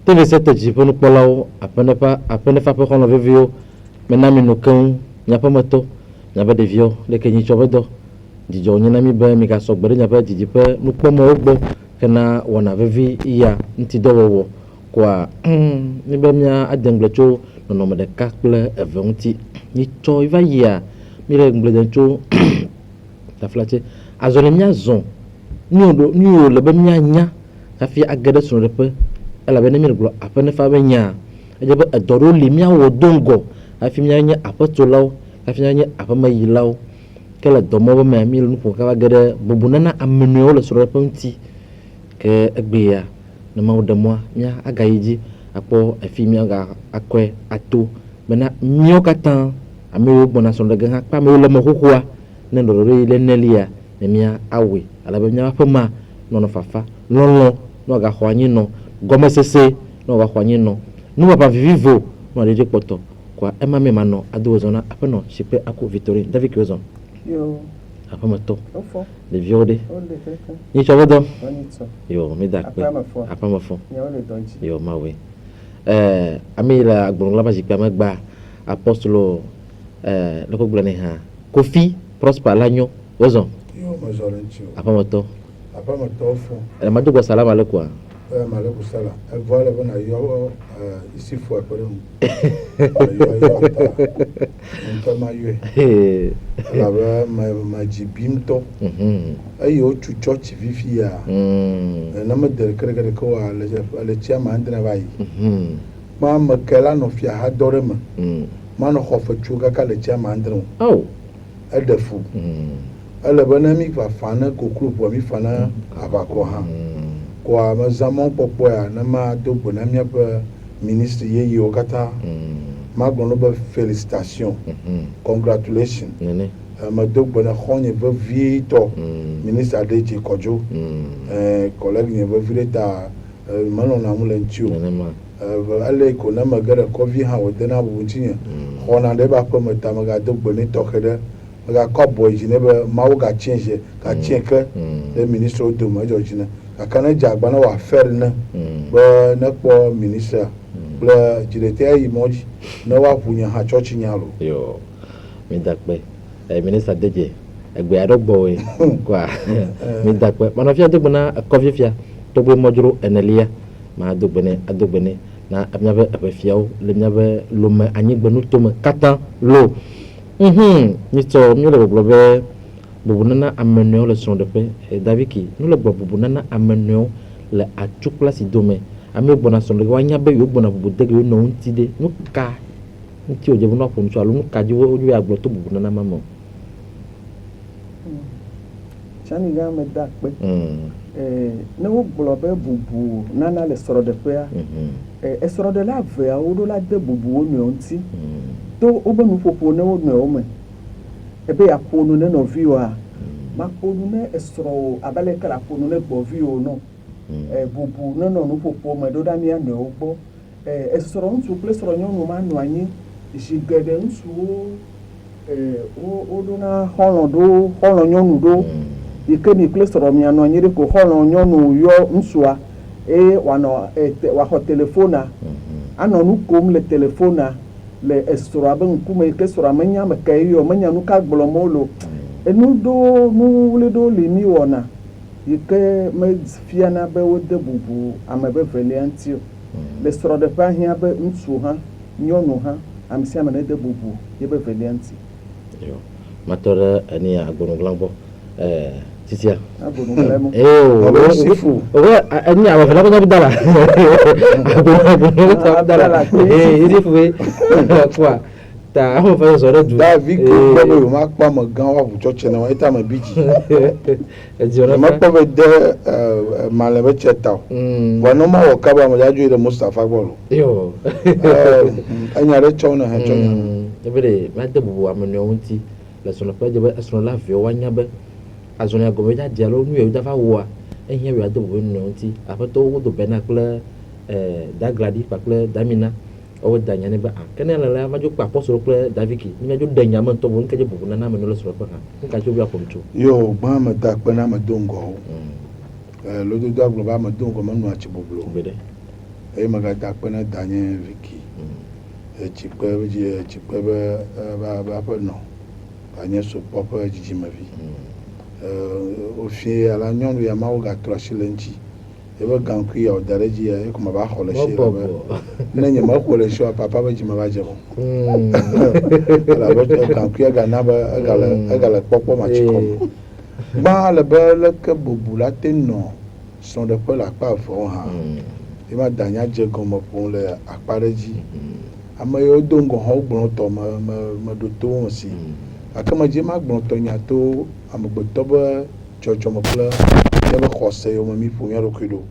TV cette jipo no polao apene fa pe kono vivio menami no kan nya pa moto nya ba devio le kenyi chobedo dijo nyina mi ba mi ka so gbere nya ba dijipe no pomo ogbo kana wona vivi iya nti dowo kwa ni ba mia adenglecho no mo de kakple evonti ni cho iva ya mi re ngledencho ta flache azole mia zon ni o le ba mia nya ka fi agade so repe ala bene mi glo apene fa benya ejebe edoro limia wo dongo afi mia nya apotolaw afi nya apamayilaw kala domo ba ma mi lu ko ka agade bubunana amenu le so repe nti ke egbeya na ma wodamwa mia agayiji apo afi mia ga akwe ato mena mio katan ame bona so daga ha pa me le mo kokwa ne ndoro ile nelia ne mia awe ala be mia pama no no fafa lolo no ga hwanyi no goma sese no ga hwanyi no no ba vivo no de poto kwa ema me mano adozona apeno shipe ako victory david kwezon yo apamato ofo de viode ni chobodo yo me dakpe apamafo yo mawe amila agbonla ba jikpe magba apostolo loko glane ha Kofi Prosper Lanyo ozon yo majorencho apamato fo madugo salama alaikum maaleykum salaam voilà bana yo ici faut après yo ma yo la ba ma jibimto ayo chu church vivia na ma der kere ko ale chama andra vai ma makela no fia ha dorema ma no khofa chuga ka le chama andra oh edefu ale bana mi fa fana ko group wa mi fana abako ha kwa mazamon popo ya na ma dobo na mia pa ministre ye yokata ma gbono ba félicitations congratulations ma dobo na khonye ba vito ministre Adeji Kojo collègue ne ba vileta mano na mulenchio ale ko na magara ko vi ha wodena bu ntinya khona de ba ko mata maga dobo ne tokede maga ko boy jine ba mawo ga change ka chenke le ministre odo ma jojina akana jagba na wa fer na ba na ko minister bla jirete ayi moji na wa punya ha church nyalo yo mi dakpe minister Deje egbe adogbo we kwa mi dakpe mana fia dogbo na coffee fia dogbo mojuro enelia ma adogbene na amyabe abefiao le myabe lome anyigbenu tome katan lo ni to mi le globe bubunana amenyo le son de paix et daviki nous le bubunana amenyo le atukla si dome ame bona son de wanya be yo bona bubudege yo no ntide no ka nti oje bona ko nso alu no ka jiwo oju agbo to bubunana mamo chani ga me dakpe ne wo globe bubu nana le soro de paix e soro de la ve a odo la de bubu onu nti to obanu popo ne wo no me ebe ya ponu ne no viwa ma ponu ne esro abale kala ponu ne gbo viwo no bubu ne no popo me do dani ane ogbo esro ntu ple sro nyonu ma nu anyi jigede ntu o do na holo nyonu do ikeni ple sro mi anu anyi ko holo nyonu yo nsua wa ho telefona anonu kom le telefona le estora ben kuma ke sora manya makayo manya nu ka gbolomolo enu do nu le do le mi wona yike me fiana be wode bubu amabe velianti le sora de pa hia be nsu ha nyonu ha amsi amane de bubu ye be velianti yo matore ani agbonu glambo titia agbonu glamo sifu ani aba fela ko dala agbonu dala irifu we kwa ta ahun fa so re du David ko bo ma pa mo gan wa bu church na wa ita ma biji ma pa be de malebe cheta wa no ma wo ka ba mo jaju ile Mustafa gboro yo anya re chona ha chona ebere ma de bubu amenu onti la so no pa je ba so la fi o wanya be azonia gomeja dialo nu e dafa wo ehia wi ado bubu nu onti afato wo do benakle dagladi pakle damina o danya ne ba kene la majo pa apostle kle daviki ni majo danya man to bon kaje bubu na na menolo so pa nka jo bi akomcho yo ba ma da pa na ma dongo lo do da ba ma dongo ma nu achi bubu bede eye megada kpe ne danye Viki tsikpe be aƒe nɔ ganye sopɔ ƒe dzidzimevi wofie ala nyɔnu ya mawo gatrɔ asi le ŋuti ebe gaŋkui ya wòda ɖe dzi ya eko me va xɔ le si le be ne nye mexɔ le si wa papa be dzime va dze o elabe gaŋkui gana be egale kpɔkpɔ matsi kɔme gbã le be leke bubu la te nɔ srɔ̃ɖeƒe le akpa evewo hã ye ma danya dze gɔme ƒom le akpa ɖe dzi ame yiwo do ŋgɔ hã wogblɔtɔ meɖo to wo si gake medzi ma gblɔtɔ nya to amegbetɔ be dzɔdzɔme kple míabe xɔse yiwo me mi ƒo mía ɖokui ɖo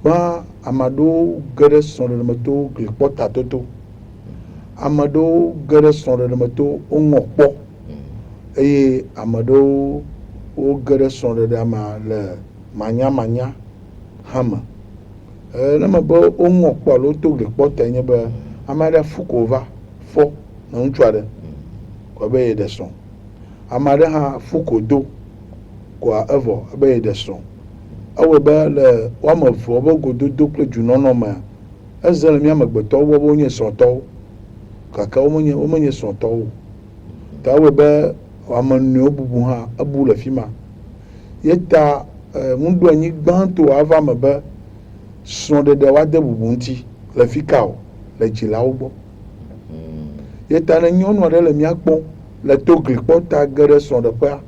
gbã ame aɖewo ge ɖe srɔ̃ɖeɖe to gli kpɔ tatoto ame aɖewo ge ɖe srɔ̃ɖeɖe to woŋɔ kpɔ eye ame aɖewo woge ɖe srɔ̃ɖeɖea me le manyamanya hã me ne me be woŋɔ kpɔ alo to gli kpɔ ta nye be ame aɖe fu ko va fɔ na ŋutsu aɖe ko be ye ɖe srɔ̃ ame aɖe hã fu ko do koa evɔ be ye ɖe srɔ̃ ewɔ be le woame eve be gododo kple dzunɔnɔ mea eze le mía amegbetɔwo be wonye srɔ̃tɔwo gake womenye srɔ̃tɔwo ta ewɔ be ame nɔewo bubu hã ebu le fi ma ye ta ŋuɖo anyi gbãtɔ ava me be srɔ̃ɖeɖe woade bubu ŋuti le fi ka o le dzilawo gbɔ ye ta ne nyɔnu aɖe le mía kpɔm le to gli kpɔ ta ge ɖe srɔ̃ɖeƒea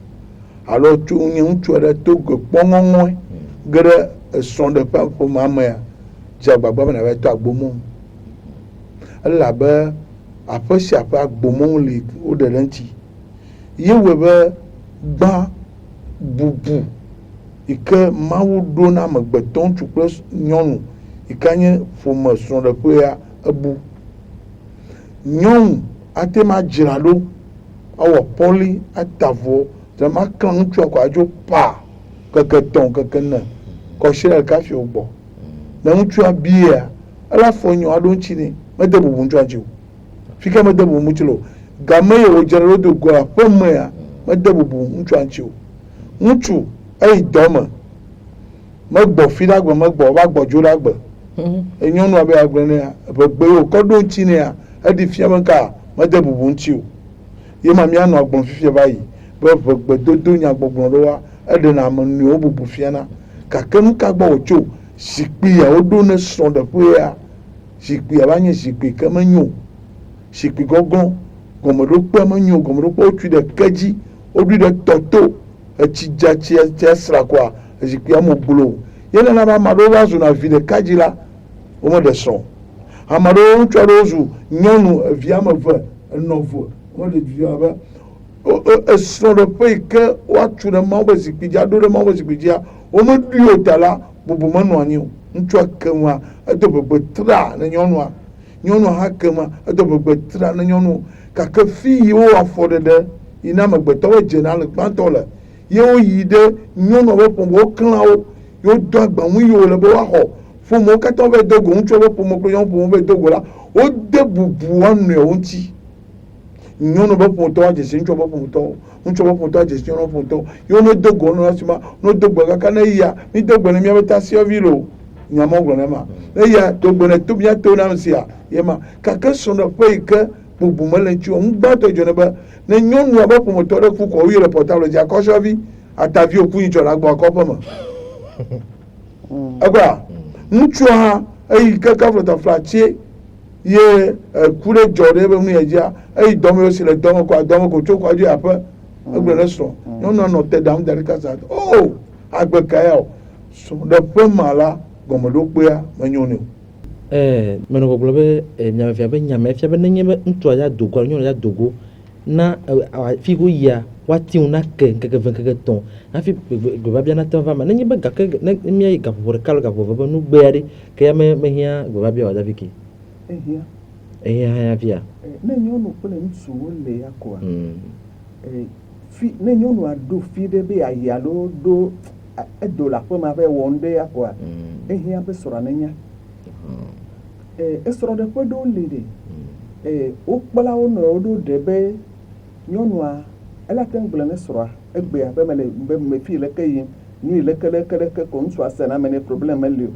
alo tso nye ŋutsu aɖe to gli kpɔ ŋɔŋɔe ge ɖe srɔ̃ɖeƒea ƒomea mea dze agbagba be nava to agbomɔ elabe aƒe sia aƒe agbomɔ li woɖe ɖe ŋuti ye wɔ be gbã bubu yi ke Mawu ɖo na amegbetɔ ŋutsu kple nyɔnu yi ke nye ƒome srɔ̃ɖeƒea ebu nyɔnu ate ma dzra ɖo awɔ pɔli ata avɔ dzema klã ŋutsua ko adzo pa keke tɔn keke ne kɔsi ɖe ɖeka fi wo gbɔ ne ŋutsua bia ela fɔ nyɔ aɖo ŋuti ne mede bubu ŋutsua ŋuti o fike mede bubu ŋuti o game ye wodzra ɖo do go aƒemea mede bubu ŋutsua ŋuti o ŋutsu eyi dɔme megbɔ fi ɖe agbe megbɔ va gbɔ dzo ɖe agbe nyɔnua be agble nea ʋegbe yiwo kɔ ɖo ŋuti nea eɖi fia be nka mede bubu ŋuti o ye ma míanɔ agblɔ fifia va yi be ʋegbedodo nyagbɔgblɔ ɖoa eɖena ame nɔewo bubu fiana gake nu ka gbɔ wòtso zikpui ya woɖo ne srɔ̃ɖeƒea zikpui ya va nye zikpui ke menyo zikpui gɔglɔ̃ gɔmeɖokpe menyo gɔmeɖokpe wotui ɖe ke dzi woɖui ɖe tɔto etsi dza tsi asra koa zikpuia mo gblo ye nena be ame aɖewo va zuna vi ɖeka dzi la womeɖe srɔ̃ ame aɖewo ŋutsu aɖewo zu nyɔnu evi ame eve enɔ eve womeɖe vi abe esrɔ̃ɖeƒe yi ke woatu ɖe Mawu be zikpui dzi aɖo ɖe Mawu be zikpui dzia womeɖui o ta la bubu menɔ anyi o ŋutsua kemea edo gbegbe tra ne nyɔnua nyɔnua hã kemea edo gbegbe tra ne nyɔnu gake fi yi wo afɔɖeɖe yi na amegbetɔwo dzena le gbãtɔ le ye woyi ɖe nyɔnua be ƒome woklã wo ye wodo agbamu yiwo le be woaxɔ ƒomewo katã va do go ŋutsua be ƒome kple nyɔnu ƒome va do go la wode bubu woanɔewo ŋuti nyɔnu be ƒometɔwo adzesi ŋutsua be ƒometɔwo ŋutsua be ƒometɔwo adzesi nyɔnu be ƒometɔwo ye womedo go wo nɔ si ma wodo gbe kaka ne yia mido gbe ne míabe tasiavi lo nyama gblɔ ne ma ne yia do gbe ne to míato na sia ye ma gake srɔ̃ɖeƒe yi ke bubu mele ŋuti o ŋugbãtɔ dzɔ ne be ne nyɔnua be ƒometɔ ɖe ku kɔ woyi le pɔtable dzi akɔsiavi atavi oku yi dzɔ ɖe agbɔ akɔƒe me ekɔa ŋutsua hã eyi keke flɔtaflatsi ye ku ɖe dzɔ ɖe ebe nu ya dzia eyi dɔme yiwo si le dɔme ko tso ko adzo aƒe egblɔ ne srɔ̃ nyɔnua nɔ te ɖam da ɖe kasa o agbe ka ya o srɔ̃ɖeƒe ma la gɔmeɖokpea menyo ne o. Menɔ gbɔgblɔ be nyamefia be nyamefia be nenye be ŋutsua ya dogo alo nyɔnua ya dogo na fi ko yia woati ŋu na ke ŋkeke ve ŋkeke tɔ̃ hafi gbevabia nate va ma nenye be gake ne míayi gaƒoƒo ɖeka alo gaƒoƒo eve be nugbe aɖe ke ya mehiã gbevabia wòada fi ke ehiã hã ya fia ne nyɔnu kple ŋutsuwo le ya koa ne nyɔnua ɖo fi ɖe be ayi alo ɖo edo le aƒeme be wɔ nu ɖe ya koa ehiã be srɔ̃a nenya esrɔ̃ɖeƒe ɖewo li ɖe wokpla wo nɔewo ɖo ɖe be nyɔnua elate ŋgble ne srɔ̃a egbea be me fi leke yim nu yi leke ko ŋutsua se na me ne problem li o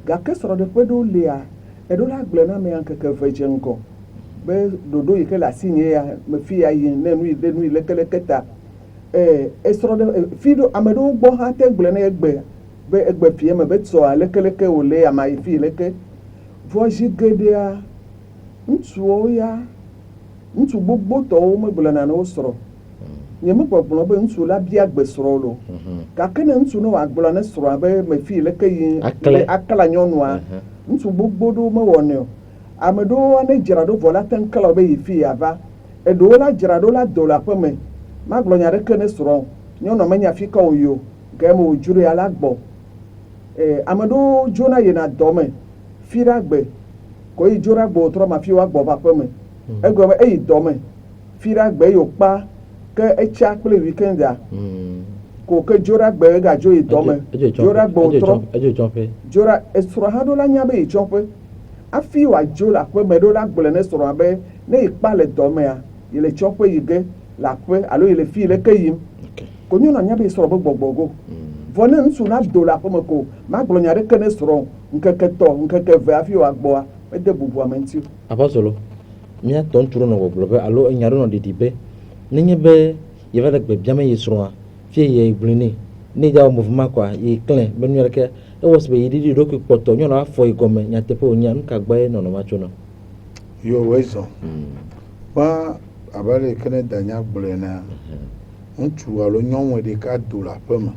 gake srɔ̃ɖeƒe ɖewo lia eɖewo la gblẽ na ame ŋkeke eve dze ŋgɔ be ɖoɖo yi ke le asi nye ya me fi ya yi ne nu yi lekeleke ta esrɔ̃ɖe fi ɖo ame ɖewo gbɔ hã te gblẽ ne egbe be egbe fie me be tsɔa lekeleke wòle ama yi fi leke vɔ zi geɖea ŋutsuwo ya ŋutsu gbogbo tɔwo megblẽna ne wo srɔ̃ nye megbɔgblɔ be ŋutsu la bia gbe srɔ̃ lo gake ne ŋutsu ne wòagblɔ ne srɔ̃a be me fi leke yi akla nyɔnua ŋutsu gbogbo ɖewo mewɔnɛ o ame ɖewo ne dzra ɖo vɔ la te ŋkela be yi fi yava eɖewo la dzra ɖo la do le aƒe me magblɔ nya ɖeke ne srɔ̃ nyɔnua menya fi ka wòyi o ke me wòdzro ya la gbɔ ame ɖewo dzona yina dɔ me fi ɖa gbe ko yi dzo ɖa gbe wòtrɔ ma fi woagbɔ va aƒe me egblɔ be eyi dɔ me fi ɖa gbe yewo kpa ke etsa kple weekenda ko ke dzo ɖa gbe egadzo yi dɔ me dzo ɖa gbe wòtrɔ dzo ɖa esrɔ̃ hã ɖo la nya be yi tsɔƒe afi wòadzo le aƒe me ɖo la gblẽ ne srɔ̃a be ne yi kpa le dɔ mea yi le tsɔƒe yi ge le aƒe alo yi le fi leke yim ko nyɔnua nya be srɔ̃ be gbɔgbɔ go vɔ ne ŋutsu la do le aƒe me ko magblɔ nya ɖeke ne srɔ̃ ŋkeke tɔ ŋkeke eve hafi wòagbɔa ede bubu ame ŋuti. Apɔstolo míatɔ ŋutsu ɖe nɔ gbɔgblɔ be alo enya ɖe nɔ ɖiɖi be nenye be yeva le gbe biame yi srɔ̃a fie ye gblẽ nɛ ne dza wɔ mɔvuma kɔa yi klẽ be nu aɖeke ewɔ si be yi ɖiɖi ɖokui kpɔtɔ nyɔnua afɔ yi gɔme nyateƒe wònya nu ka gbɔ nɔnɔma tso nɔ. Yo woe zɔ ma abe le ke ne danya gblɔe na ŋutsu alo nyɔnu ɖeka do le aƒe me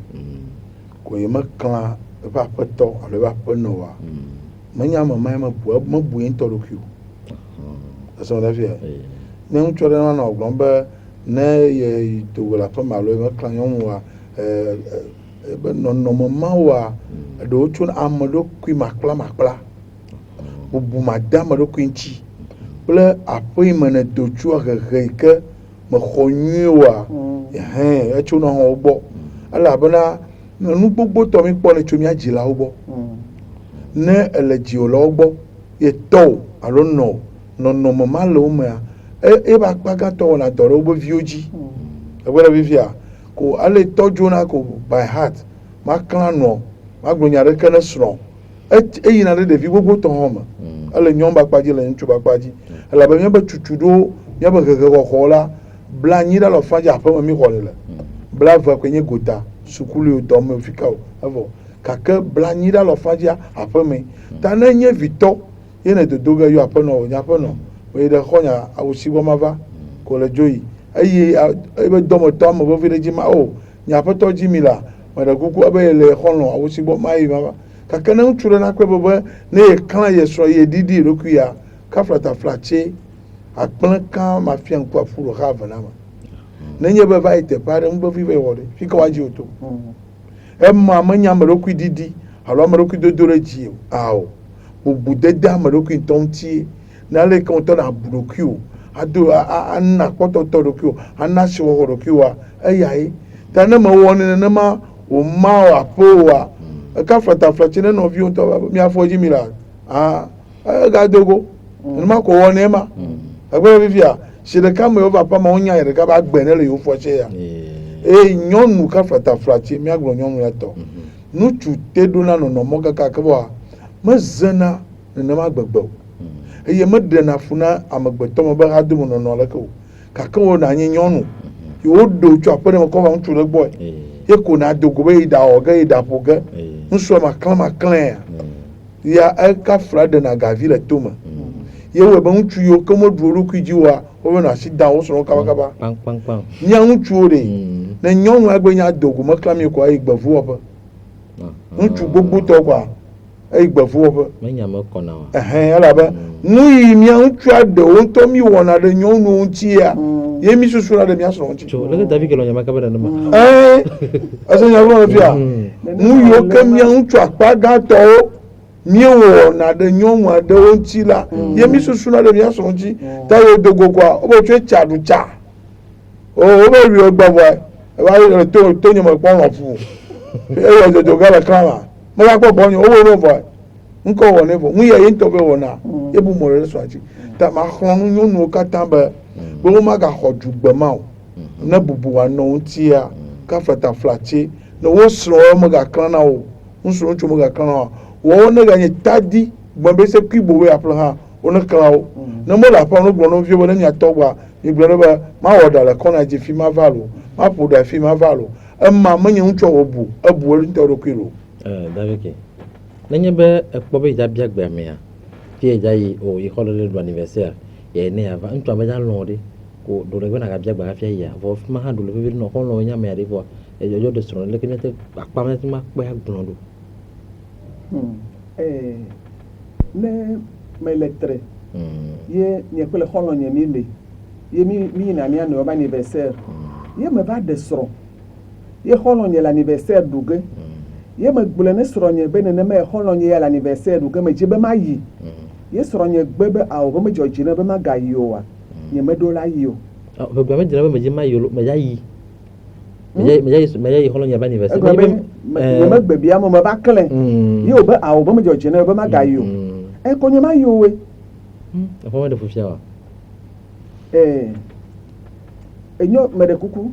ko ye meklã eƒe aƒetɔ alo eƒe aƒenɔa menya mama ye mebui ŋutɔ ɖokui o esɔ ɖe fia ne ŋutsu aɖe nɔ gblɔm be ne ye do le aƒe me alo ye meklã nyɔnua ebe nɔnɔme mawoa eɖewo tso ame ɖokui makpla bubu made ame ɖokui ŋuti kple aƒe yi me ne do tsoa hehe yi ke mexɔ nyuie oa etso nɔ hã wo gbɔ elabena nu gbogbo tɔ mi kpɔ le tso mía dzilawo gbɔ ne ele dziwò le wo gbɔ ye tɔwo alo nɔnɔme ma le wo mea ebe akpa gãtɔ wɔna dɔ ɖe wobe viwo dzi egbe ɖe fifia ko ele tɔdzona ko by heart maklã nɔ magblɔ nya ɖeke ne srɔ̃ eyina ɖe ɖevi gbogbo tɔ hã me ele nyɔnu be akpa dzi le ŋutsu be akpa dzi elabe míabe tutu ɖo míabe hehexɔxɔ la bla anyi ɖe le fadzi aƒe me mi xɔ le bla eve koe nye gota sukulu dɔ me fi ka o evɔ gake bla anyi ɖe le fadzi aƒe me ta ne nye vitɔ ye ne dodo ge yɔ aƒenɔ nye aƒenɔ oyi ɖe xɔ nya awusi gbɔ ma va ko le dzo yi eye ebe dɔmetɔ ame vevi ɖe dzi ma o nye aƒetɔ dzi mi la meɖe kuku ebe ye le xɔlɔ awusi gbɔ ma yi ma va gake ne ŋutsu ɖe nakpe be ne ye klã ye srɔ̃ ye ɖiɖi ɖokuia kaflataflatse akplẽ gã mafia ŋku afu ɖo xa eve na me nenye be va yi teƒe aɖe ŋuvevi be wɔ ɖe fi ka woadzi wò to ema menya ame ɖokui ɖiɖi alo ame ɖokui dodo ɖe dzi o bubu dede ame ɖokui ŋutɔ ŋutie ne ale ke ŋutɔ na bu ɖokui o ado ana kpɔtɔtɔ ɖokui o ana asiwɔwɔ ɖokui oa eyae ta ne mewɔ ne nenema wòma aƒe oa kaflataflatse ne nɔviwo ŋutɔ miafɔ dzi mi la egadogo nenema ko wɔ ne ma egbe fifia si ɖeka me wova aƒe ma wonya ye ɖeka be agbe ne le yewo fɔtse ya eye nyɔnu kaflataflatse miagblɔ nyɔnu ya tɔ ŋutsu te ɖona nɔnɔmɔ kaka ke bɔa mezena nenema gbegbe o eye meɖena fu na amegbetɔ me be hado me nɔnɔ leke o gake wo na nye nyɔnu yewo ɖo tso aƒe ɖe me kɔ va ŋutsu ɖe gbɔe ye ko na do go be yi da wɔ ge yi da ƒo ge ŋusua maklẽ ya ekafla ɖena gavi le tome ye wo be ŋutsu yiwo ke meɖu ɖokui dzi oa wobe nɔ asi da wo srɔ̃ kabakaba nya ŋutsuwo ɖe ne nyɔnu agbe nya dogo meklã mi ko eyi gbevuwɔƒe ŋutsu gbogbo tɔ koa eyi gbevuwɔƒe elabe nu yi mia ŋutsua ɖewo ŋutɔ mi wɔna ɖe nyɔnuwo ŋutia ye mi susu la ɖe mia srɔ̃ ŋuti ese nya gblɔ fia nu yiwo ke mia ŋutsu akpa gãtɔwo miewɔna ɖe nyɔnu aɖewo ŋuti la ye mi susu la ɖe mia srɔ̃ ŋuti ta ye dogo koa wobe tso tsa ɖu tsa wobe wi gbɔvɔe eva to nye me kpɔ lɔƒu eye dodo ga le klã ma megakpɔ bɔ nye wobe no vɔe ŋkɔ wɔ ne vɔ ŋu ye ye ŋutɔ be wɔna ye bu mo ɖe srɔ̃a dzi ta ma xlɔ̃ nu nyɔnuwo katã be womagaxɔ dzugbe ma o ne bubu wòanɔ ŋutia kaflataflatse ne wo srɔ̃wo megaklã na o ŋusrɔ̃ ŋutsu megaklã na o wo ne ga nye tadi gbɔn be se kui bo we aƒle hã wo ne kla wo ne mo le aƒe no gblɔ no viwo be ne miatɔ gba mi gblɔ ne be ma wɔ ɖa le kɔna dzi fi ma va lo ma ƒo ɖa fi ma va lo ema menye ŋutsua wo bu ebu ŋutɔ ɖokui lo. Davike nenye be ekpɔ be idza bia gbea mea fi idza yi o yi xɔ le ɖu anniversaire yɛ ne yava ŋutsua be dza lɔ ɖe ko do le be na gabia gbea hafi yia vɔ fi ma hã do le vevie nɔ xɔlɔ nya mea ɖe vɔa edzɔdzɔ de srɔ̃ leke miate akpa miate ma kpɔe agblɔ ɖo. Ne me le tre ye nye kple xɔlɔ nye mi le ye mi yina mia nɔ be anniversaire ye me va de srɔ̃ ye xɔlɔ nye le anniversaire ɖu ge ye me gblɔ ne srɔ̃ nye be nenema ye xɔlɔ nye ya le anniversaire ɖu ge me dzi be ma yi ye srɔ̃ nye gbe be awo be me dzɔ dzi ne be ma ga yi o wa nye me ɖo la yi o. Ʋegbe me dzina be me dzi ma yi o me dza yi me dza yi xɔlɔ nye be anniversaire. Nye me gbe bia me va klẽ ye o be awo be me dzɔ dzi ne be ma ga yi o ko nye ma yi o we. Afɔ me de fufia wa. Enyo me de kuku.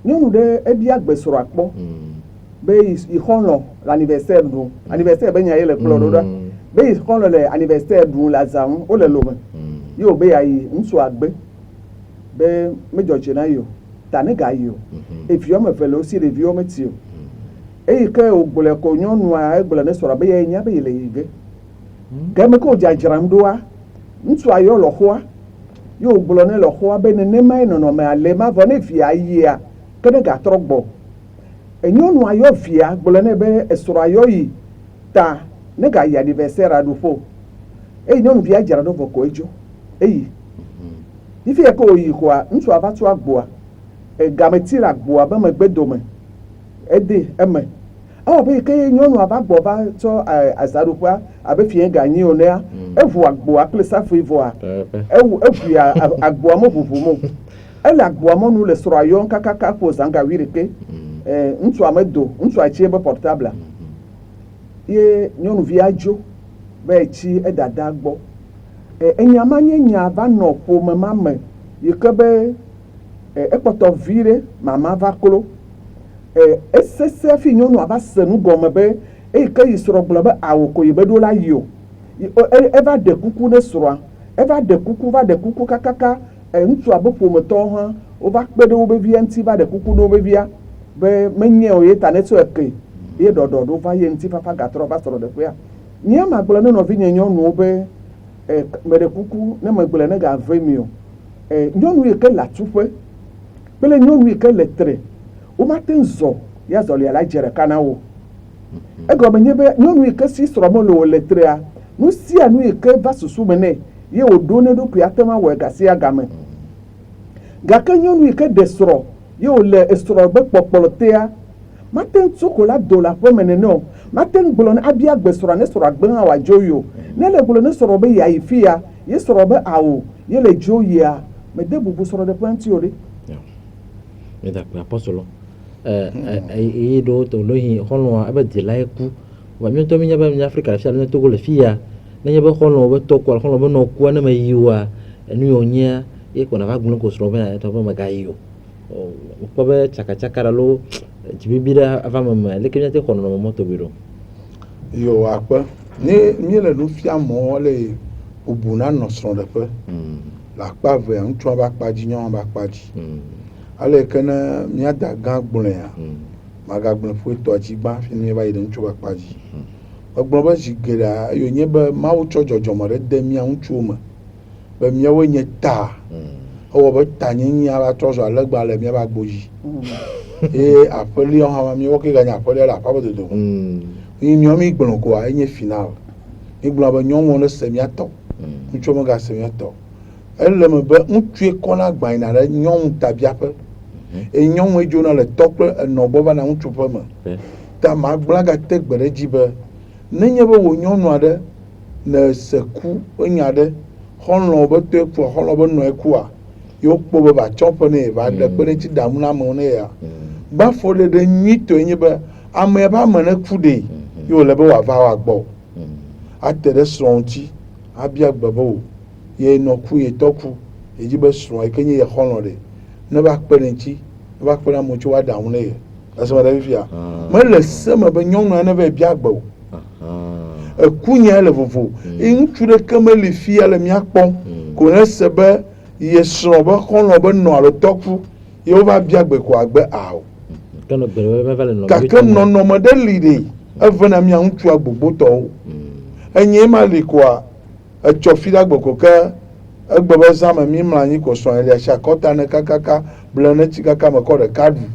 Nyɔnu ɖe ebia gbesrɔ̃a kpɔ be yi xɔlɔ le anniversaire ɖum anniversaire be nya ye le kplɔ ɖo ɖa be yi xɔlɔ le anniversaire ɖum le aza ŋu wo le lome ye wo be yayi ŋutsua gbe be me dzɔdzi na yi o ta ne ga yi o eviwo me ve le wo si ɖeviwo me ti o eyi ke wo gblɔ ko nyɔnua egblɔ ne srɔ̃a be ye nya be ye le yi ge geme ke wo dzadzram ɖoa ŋutsua yɔ lɔ xɔa ye wo gblɔ ne lɔ xɔa be nenema ye nɔnɔme ale ma vɔ ne via yia ke ne gatrɔ gbɔ nyɔnua yɔ via gblɔ ne be esrɔ̃a yɔ yi ta ne ga yi anniversaire aɖuƒo eyi nyɔnuvia dzra ɖo vɔ ko edzo eyi ifi yɛ ke wo yi koa ŋutsua va tso agboa gameti le agboa be megbe dome ede eme ewɔ be yi ke nyɔnua va gbɔ va tsɔ azaɖuƒea abe fie ganyi o nea eʋu agboa kple safui vɔa eʋui agboa me ʋuʋu mo ele agboa mɔnu le srɔ̃a yɔm kakaka ƒo zanga wi ɖeke ŋutsua me do ŋutsua tsi ebe portable ye nyɔnuvia dzo be etsi edada gbɔ enya ma nye nya va nɔ ƒome ma me yi ke be ekpɔtɔ vi ɖe mama va klo esese fi nyɔnua va se nu gɔme be eyi ke yi srɔ̃ gblɔ be awo ko yi be ɖo la yi o eva ɖe kuku ne srɔ̃a eva ɖe kuku va ɖe kuku kakaka ŋutsua be ƒometɔwo hã wova kpe ɖe wobe via ŋuti va ɖe kuku ne wobe via be menye o ye ta ne tso eke ye ɖɔɖɔ ɖo va ye ŋuti fafa gatrɔ va srɔ̃ ɖeƒea nye ma gblɔ ne nɔvi nye nyɔnuwo be me ɖe kuku ne me gblɔ ne ga ve mi o nyɔnu yi ke le atuƒe kple nyɔnu yi ke le tre womate zɔ ya zɔlia la dze ɖeka na wo egɔme nye be nyɔnu yi ke si srɔ̃ me le wo le trea nu sia nu yi ke va susu me nɛ ye wòɖo ne ɖokui ate ŋu awɔe gasia game gake nyɔnu yi ke ɖe srɔ̃ ye wòle esrɔ̃ be kpɔkplɔ tea mate ŋu tso ko la do le aƒe me nene o mate ŋu gblɔ ne abia gbe srɔ̃a ne srɔ̃a gbe hã wòadzo yi o ne le gblɔ ne srɔ̃ be yeayi fia ye srɔ̃ be awo ye le dzo yia mede bubu srɔ̃ ɖeƒe ŋuti o ɖe. Medakpe apɔstolo eye ɖewo to lohi xɔlɔa ebe dzilae ku wa miɔtɔ mi nya be Afrika le fia ne Togo le fia nenye be xɔlɔ be tɔ kɔ xɔlɔ be nɔ kua ne me yi oa enu yɔ nyia ye kɔ na va gblẽ ko srɔ̃ be etɔ be mega yi o kpɔ be tsakatsaka ɖe alo dzibibi ɖe ava me leke miate xɔ nɔnɔme mɔtɔ bi ɖo. Yo akpe ne mi le nu fia mɔ le bubu na nɔ srɔ̃ɖeƒe le akpa eve ŋutsua be akpa dzi nyɔnua be akpa dzi ale ke ne miada gã gblẽa magagblẽ ƒu etɔa dzi gbã fi mi va yi ɖe ŋutsu be akpa dzi egblɔ be zi geɖea eyo nye be Mawu tsɔ dzɔdzɔme ɖe de mia ŋutsuwo me be miawoe nye ta ewɔ be ta nyenye va trɔ zɔ alegba le miabe agbo dzi eye aƒeliawo hã miawo ke ganye aƒelia le aƒea be dodo yi miawo mi gblɔ koa enye final mi gblɔ be nyɔnuwo ne se miatɔ ŋutsuwo megase miatɔ ele me be ŋutsue kɔna gbã yina ɖe nyɔnu tabiaƒe eye nyɔnu edzona le tɔ kple enɔ gbɔ vana ŋutsu ƒe me ta magblẽ gate gbe ɖe dzi be nenye be wò nyɔnu aɖe le se ku enya ɖe xɔlɔ be to ekua xɔlɔ be nɔ ekua yewo kpɔ be va tsɔ ƒe ne va ɖe kpe ɖe ŋuti ɖamu na amewo ne ya gbãfɔ ɖeɖe nyuitɔe nye be ame ƒe ame ne ku ɖe ye wòle be wòava woagbɔ ate ɖe srɔ̃ ŋuti abia gbe be wo ye nɔ ku ye tɔ ku ye dzi be srɔ̃ yi ke nye ye xɔlɔ ɖe ne va kpe ɖe ŋuti ne va kpe ɖe amewo tsi woaɖamu ne ye eseme ɖe fifia mele se me be nyɔnua ne va bia gbe o ekunya le vovo ŋutsu ɖeke meli fia le míakpɔm ko ne se be ye srɔ̃ be xɔlɔ̃ be nɔ alo tɔku ye wova bia gbe ko agbe awo gake nɔnɔme ɖe li ɖe eve na mía ŋutsua gbogbotɔwo enye ma li koa etsɔ fi ɖe agbe ko ke egbe be zã me mi mlɔ anyi ko srɔ̃ lia si akɔta ne kakaka ble ne tsi kaka me kɔ ɖeka ɖu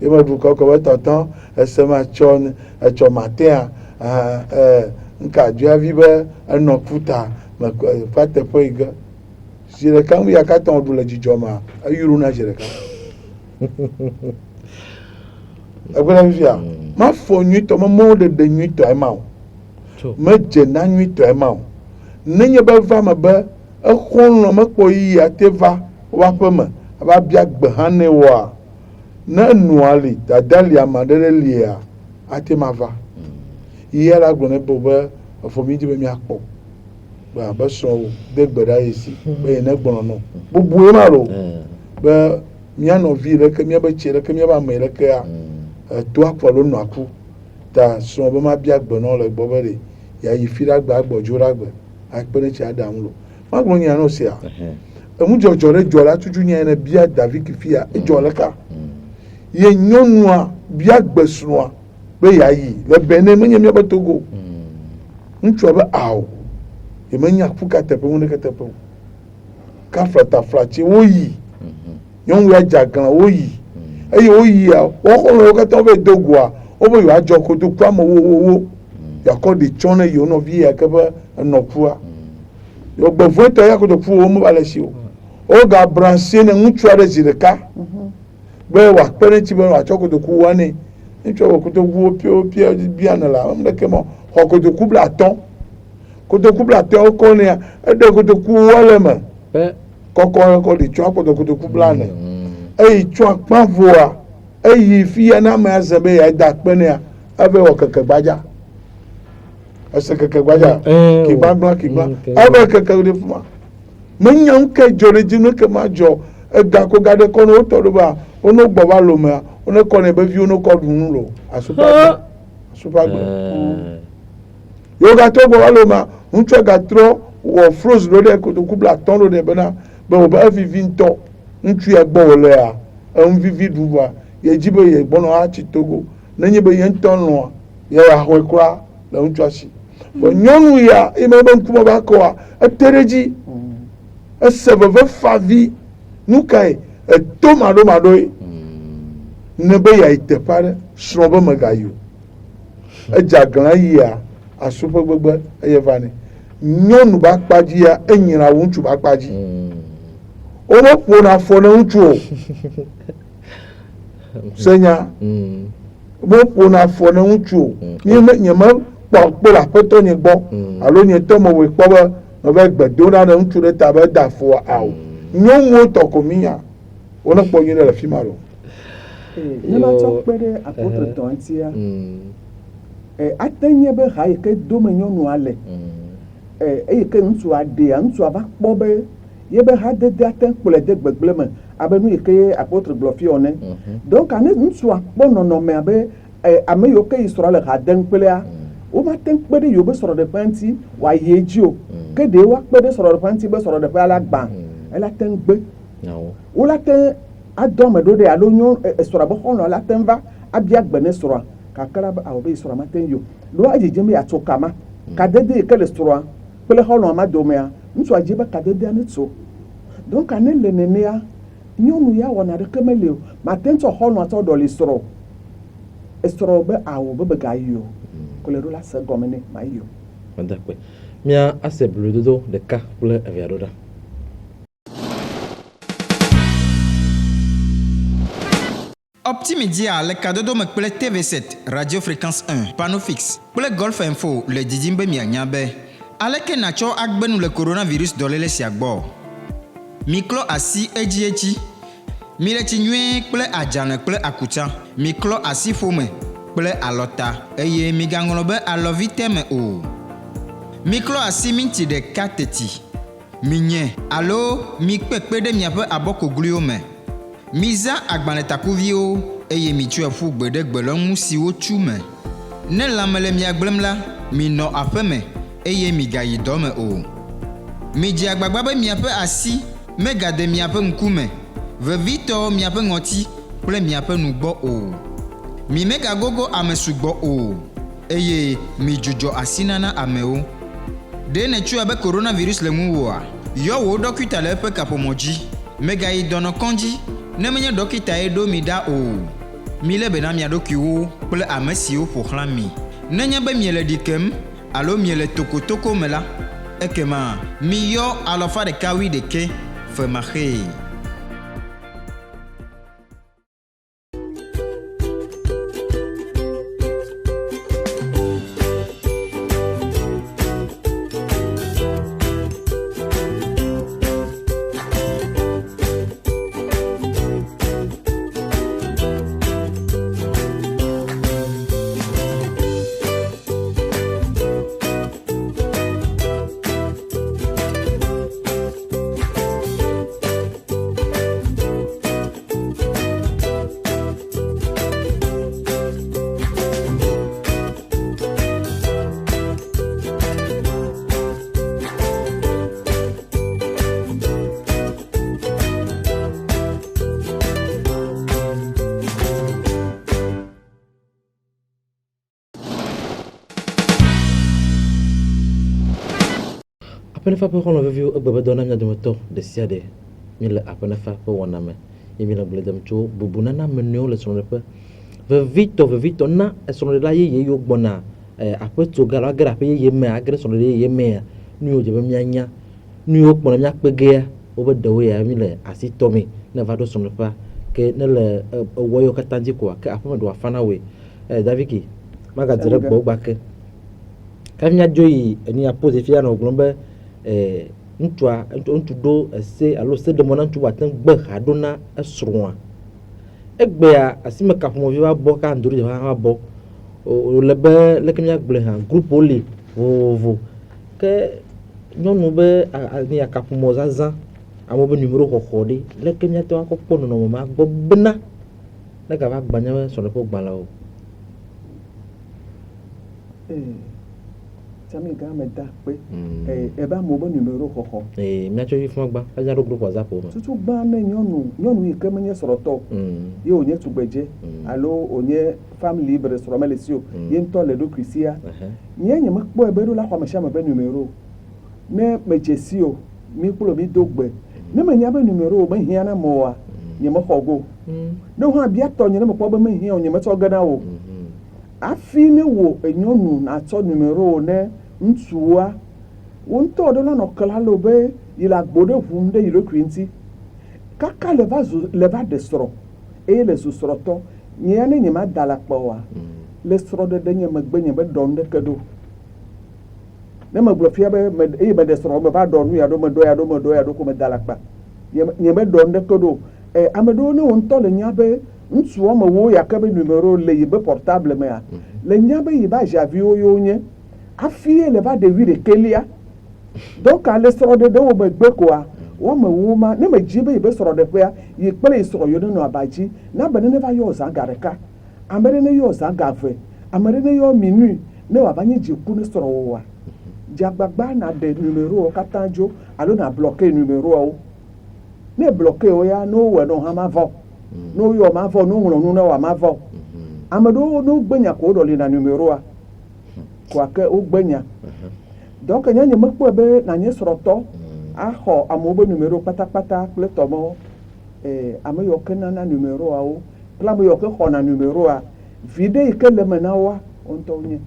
ye me ɖu kɔkɔ be tɔtɔ ese ma etsɔ matea nka dzoavi be enɔ ƒuta me va teƒe yi ge zi ɖeka ŋu ya katã ɖu le dzidzɔ me eyuru na zi ɖeka egbe ɖe fifia ma fɔ nyuitɔ mɔ ɖeɖe nyuitɔ ema o medze na nyuitɔ ema o nenye be va me be exɔlɔ mekpɔ yi ate va woaƒe me ava bia gbe hã ne wɔa ne nua li dada li ame aɖe ɖe lia ate ma va yia la gblɔ ne bo be efɔ mi di be miakpɔ be abe srɔ̃wo de gbe ɖa ye si be ye ne gbɔnɔ bubu ye ma lo be mía nɔvi ɖeke míabe tsi ɖeke míabe ame ɖekea to akpɔ lo nɔ aku ta srɔ̃ be ma bia gbe nɔ le gbɔ be ɖe yayi fi ɖa gbe agbɔdzo ɖa gbe akpe ne tsi aɖa ŋu lo ma gblɔ nya no sia emu dzɔdzɔ ɖe dzɔ la tutu nya ne bia David kifia edzɔ le ka ye nyɔnua bia gbe srɔ̃a be yayi le Benin menye míabe Togo ŋutsua be awo ye menya ƒu ka teƒe ŋu ɖeke teƒe o kaflata flatsi wo yi nyɔnu ya dzaglã wo yi eye wo yia wɔxɔlɔwo katã wo be do goa wo be yewoadzɔ kotoku ame wowowo yakɔ ɖe tsɔ ne yewo nɔvi ya ke be enɔƒua gbevɔtɔ ya kotoku wo meva le si o wo ga branché ne ŋutsu aɖe zi ɖeka be wòakpe ɖe ŋuti be wòatsɔ kotoku wa nɛ ŋutsua wɔ kotokuwo pia bia ne la ame ɖeke ma xɔ kotoku blatɔ wokɔ nea eɖe kotoku wa le me kɔkɔ kɔ ɖe tsɔ akpɔtɔ kotoku bla ne eye tsɔ akpa voa eyi fia na ame aze be yeada akpe nea eve wɔ keke gbadza ese keke gbadza kigbagblã eve keke ɖe fuma menya ŋu ke dzɔ ɖe dzi nu ke ma dzɔ egako ga ɖe kɔ ne wotɔ ɖo ba wono gbɔ va lo mea wone kɔ ne be viwo no kɔ ɖu nu lo asupagbe yewo gatɔ gbɔ va lo mea ŋutsua gatrɔ wɔ froze ɖo ɖe kotoku bla tɔ ɖo ɖe bena be wo be evivi ŋutɔ ŋutsu ya gbɔ wolea eŋu vivi ɖu va ye dzi be ye gbɔnɔ atsi Togo nenye be ye ŋutɔ lɔa ye yaxɔe kura le ŋutsua si nyɔnu ya eme be ŋkume va kɔa ete ɖe dzi ese veve favi nu kae eto maɖomaɖoe ne be yeayi teƒe aɖe srɔ̃ be megayi o edze aglã yia asuƒe gbegbe eye va nɛ nyɔnu ba kpadzia enyina wo ŋutsu ba kpadzi wo me ƒona afɔ ne ŋutsu o senya wo ƒona afɔ ne ŋutsu o nye me kpɔ le aƒetɔ nye gbɔ alo nye tɔ me wòe kpɔ be meve gbe do ɖa ne ŋutsu ɖe ta be da afɔ awo nyɔnuwo tɔ ko minya wo ne kpɔ nyui ɖe le fi ma lo. Ne ma tsɔ kpe ɖe apɔtre tɔ ŋutia ate nye be ha yi ke dome nyɔnua le eye ke ŋutsua ɖea ŋutsua va kpɔ be ye be hadede ate kplɔe de gbegble me abe nu yi ke apɔtre gblɔ fi ene donc ne ŋutsua kpɔ nɔnɔme abe ame yiwo ke yi srɔ̃ le ha dem kplea womate kpe ɖe yewo be srɔ̃ɖeƒe ŋuti wòayi dzi o ke ɖe woakpe ɖe srɔ̃ɖeƒe ŋuti be srɔ̃ɖeƒea la gbã ela te gbe wola te adɔ ame ɖo ɖe alo nyo srɔ̃a be xɔlɔ̃ la te va abia gbe ne srɔ̃a kakra be awo be srɔ̃a mate yi o ɖo edzedzem be yeatso kama kadede yi ke le srɔ̃a kple xɔlɔ̃a ma domea ŋutsua dzi be kadedea ne tso donc ne le nenea nyɔnu ya wɔna ɖeke meli o mate ŋu tsɔ xɔlɔ̃a tsɔ ɖɔli srɔ̃ esrɔ̃ be awo be begayi o kole ɖo la se gɔme ne ma yi o. Madakpe mia ase blododo ɖeka kple evia ɖo ɖa. Optimedia le kadodo me kple TV7 Radio Fréquence 1 panneau fixe kple Golf Info le didim be mianya be aleke natsɔ agbenu le coronavirus dɔléle sia gbɔ miklɔ asi edzi mi le tsi nyuie kple adzalẽ kple akutsa miklɔ asi ƒome kple alɔta eye migaŋlɔ be alɔvi teme o miklɔ asi minti ɖeka teti minye alo mikpekpe ɖe miaƒe abɔkogliwo me miza agbalẽ takuviwo eye mitsɔe ƒu gbe ɖe gbelɔŋu siwo tsu me ne lãme le mia gblẽm la, minɔ aƒe me eye migayi dɔ me o. Midzi agbagba be miaƒe asi megade miaƒe ŋkume, vevitɔ miaƒe ŋɔti kple miaƒe nugbɔ o. Mi megagogo ame sugbɔ o, eye midzudzɔ asinana amewo. Ɖe nètsɔa be coronavirus le ŋuwòa? Yɔ wò ɖɔkita le eƒe kaƒomɔ dzi. Megayi dɔnɔkɔdzi ne menye ɖɔkitae ɖo mi ɖa o. Milé be na mia ɖokuiwo kple ame siwo ƒo xlã mi. Nenye be miele ɖikem alo miele tokotoko me la, ekema miyɔ 111 femaxee. Aƒenefa ƒe xɔlɔ̃veviwo egbe be dɔ na mia dometɔ ɖe sia ɖe mi le aƒenefa ƒe wɔna me ye mi le gblẽ dem tso bubunana ame nɔewo le srɔ̃ɖeƒe vevitɔ na srɔ̃ɖela yeye yiwo gbɔna aƒetso alo age ɖe aƒe yeye me age ɖe srɔ̃ɖeɖe yeye mea nu yiwo dze be mianya nu yiwo kpɔna miakpe gea wobe ɖewo ya mi le asi tɔmee ne va ɖo srɔ̃ɖeƒea ke ne le ewɔ yiwo katã dzi koa ke aƒeme ɖo afã na woe Daviki magadze ɖe gbɔwo gba ke kafi miadzo yi enia pose fia nɔ gblɔm be ŋutsu ɖo ese alo seɖemɔ na ŋutsu woate ŋu gbe ha ɖo na esrɔ̃a egbea asime kaƒomɔvi va bɔ ka ŋdori dze va bɔ wòle be leke miagblɔe hã grupuwo li vovovo ke nyɔnu be nia kaƒomɔ zazã amewo be numero xɔxɔ ɖi leke miate ŋu akɔ kpɔ nɔnɔme ma gbɔ bena ne gava gbanya be srɔ̃ɖeƒe gbalẽ o. Sami gã me da kpe ebe amewo be numero xɔxɔ. Miatsɔ yi fún agba adzra ɖo group WhatsApp o me. Tutu gbã ne nyɔnu yi ke menye srɔ̃tɔ ye wònye tugbedze alo wònye femme libre srɔ̃me le si o ye ŋutɔ le ɖokui sia nye mekpɔe be ɖo la xɔ ame sia ame be numero ne medze si o mi kplo mi do gbe ne menya be numero mehiã na mɔa nye mexɔ go ne hã bia tɔ nye ne mekpɔ be mehiã o nye metsɔ ge na wo afi ne wo nyɔnu natsɔ numero ne ŋutsuwoa wo ŋutɔ ɖe la nɔ kela lo be yi le agbo ɖe ʋum ɖe yi ɖokui ŋuti kaka le va ɖe srɔ̃ eye le zu srɔ̃tɔ nye ya ne nye ma da la kpɔ oa le srɔ̃ɖeɖe nye megbe nye be ɖɔ ŋɖeke ɖo ne megblɔ fia be eye meɖe srɔ̃ me va ɖɔ nu ya ɖo meɖɔ ya ɖo ko me da la kpa nye be ɖɔ ŋɖeke ɖo ame ɖewo ne wo ŋutɔ le nya be ŋutsu wɔme wo ya ke be numero le yi be portable mea le nya be yi ba javiwo yewo nye afi le va ɖevi ɖekelia donc ale srɔ̃ɖeɖe wo megbe koa wɔme wo ma ne me dzi be yi be srɔ̃ɖeƒea yi kple yi srɔ̃ yo ne nɔ aba dzi na be ne va yɔ zã ga ɖeka ame ɖe ne yɔ zã ga ve ame ɖe ne yɔ minui ne wòava nye dziku ne srɔ̃woa dzagbagba na ɖe numerowo katã dzo alo na bloqué numeroawo ne bloqué wo ya ne wowɔe no hã ma vɔ ne woyɔ ma vɔ ne woŋlɔ nu ne wòa ma vɔ ame ɖewo ne wogbenya ko woɖɔli na numeroa koa ke wogbenya donc nye mekpɔe be nanye srɔ̃tɔ axɔ amewo be numero kpatakpata kple tɔmewo ame yiwo ke nana numeroawo kple ame yiwo ke xɔna numeroa vi ɖe yi ke le me na woa wo ŋutɔ wonye.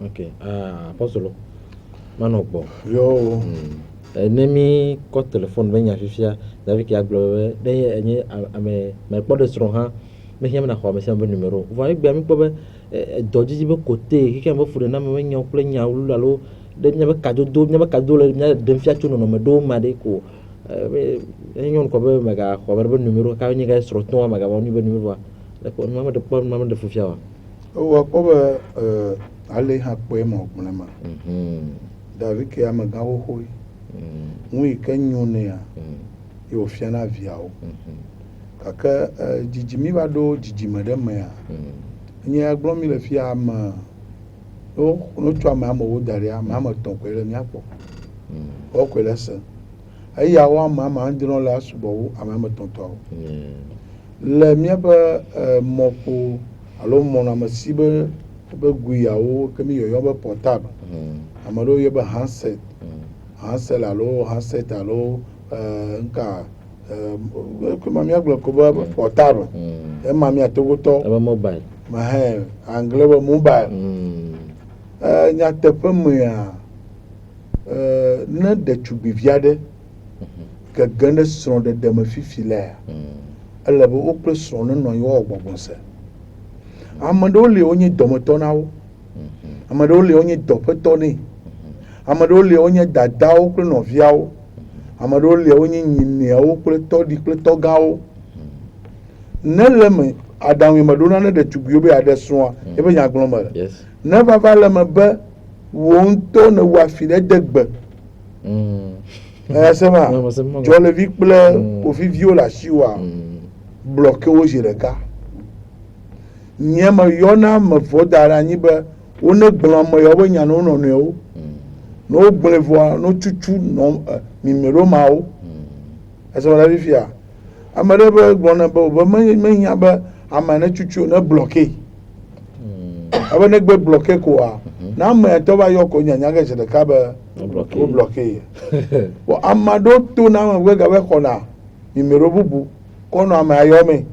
Ok, apɔstolo manɔ gbɔ. Yo. Ne mi kɔ telefone be nya fifia Daviki agblɔ be ne enye ame mekpɔ ɖe srɔ̃ hã mehiã mena xɔ ame sia ame be numero vɔ egbea mi kpɔ be dɔdzidzi be kote keke be fu ɖe na me be nyawo kple nyawu alo ɖe miabe kadodo le mia ɖem fia tso nɔnɔme ɖewo ma ɖe ko nyɔnu kɔ be megaxɔ be numero ka nye ga srɔ̃tɔa megavɔ nu be numeroa nu ma ɖe fufia wa. Wo kpɔ be ale hã kpɔe ma gblẽ ma Daviki amegãwo xoe nu yi ke nyo nea ye wòfia na viawo gake dzidzimi va ɖo dzidzime ɖe mea nye gblɔm mi le fia ame no twa ma ma wo dare a ma ma ton kwele mi apo o kwele se aya wa ma ma ndino la subo wo ama ma ton to le mi ba mopo alo mo na ma sibe be guyawo ke mi yo be portable amado ye ba handset alo nka ko ma mi aglo ko ba portable e ma mi atogoto mobile ma he anglais ba mobile nya teƒe mea ne ɖetugbivi aɖe gege ne srɔ̃ɖeɖe me fifi lea ele be wo kple srɔ̃ ne nɔ anyi wɔ gbɔgbɔ se ame ɖewo li wonye dɔmetɔ na wo ame ɖewo li wonye dɔƒetɔ nɛ ame ɖewo li wonye dadawo kple nɔviawo ame ɖewo li wonye nyineawo kple tɔɖi kple tɔgawo ne le me aɖaŋu me ɖo na ne ɖetugbiwo be aɖe srɔ̃a ebe nya gblɔm le ne vava le me be wo ŋutɔ ne wo afi ɖe de gbe esema dzɔlevi kple woviviwo le asiwoa blɔke wo zi ɖeka nye me yɔna ame vɔ da ɖe anyi be wone gblɔ ame yawo be nya ne wo nɔnɔewo ne wo gblẽ vɔa ne tutu mimiɖo mawo esema ɖe fifia ame ɖe be gblɔna be wo be mehiã be ame ne tutu ne blɔke abe ne gbe blɔke koa na ame etɔ va yɔ ko nyanya ke zi ɖeka be wo blɔke bon ame aɖewo to na ame be gabe xɔna mimiɖo bubu kɔnɔ ame ayɔ me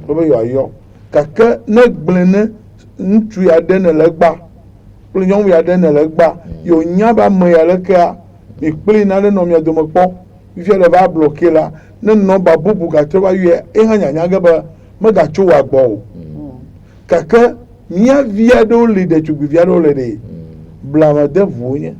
wobe yewoayɔ gake ne gblẽ ne ŋutsu aɖe ne le gba kple nyɔnu aɖe ne le gba yewo nya be ame ya lekea mi kpli na ɖe nɔ mia dome kpɔ fifia le va blɔke la ne nɔba bubu gatrɔ va yɔe ehã nyanya ge be megatso wa gbɔ o gake mía vi aɖewo li ɖetugbivi aɖewo le ɖe blamede ʋuwo nye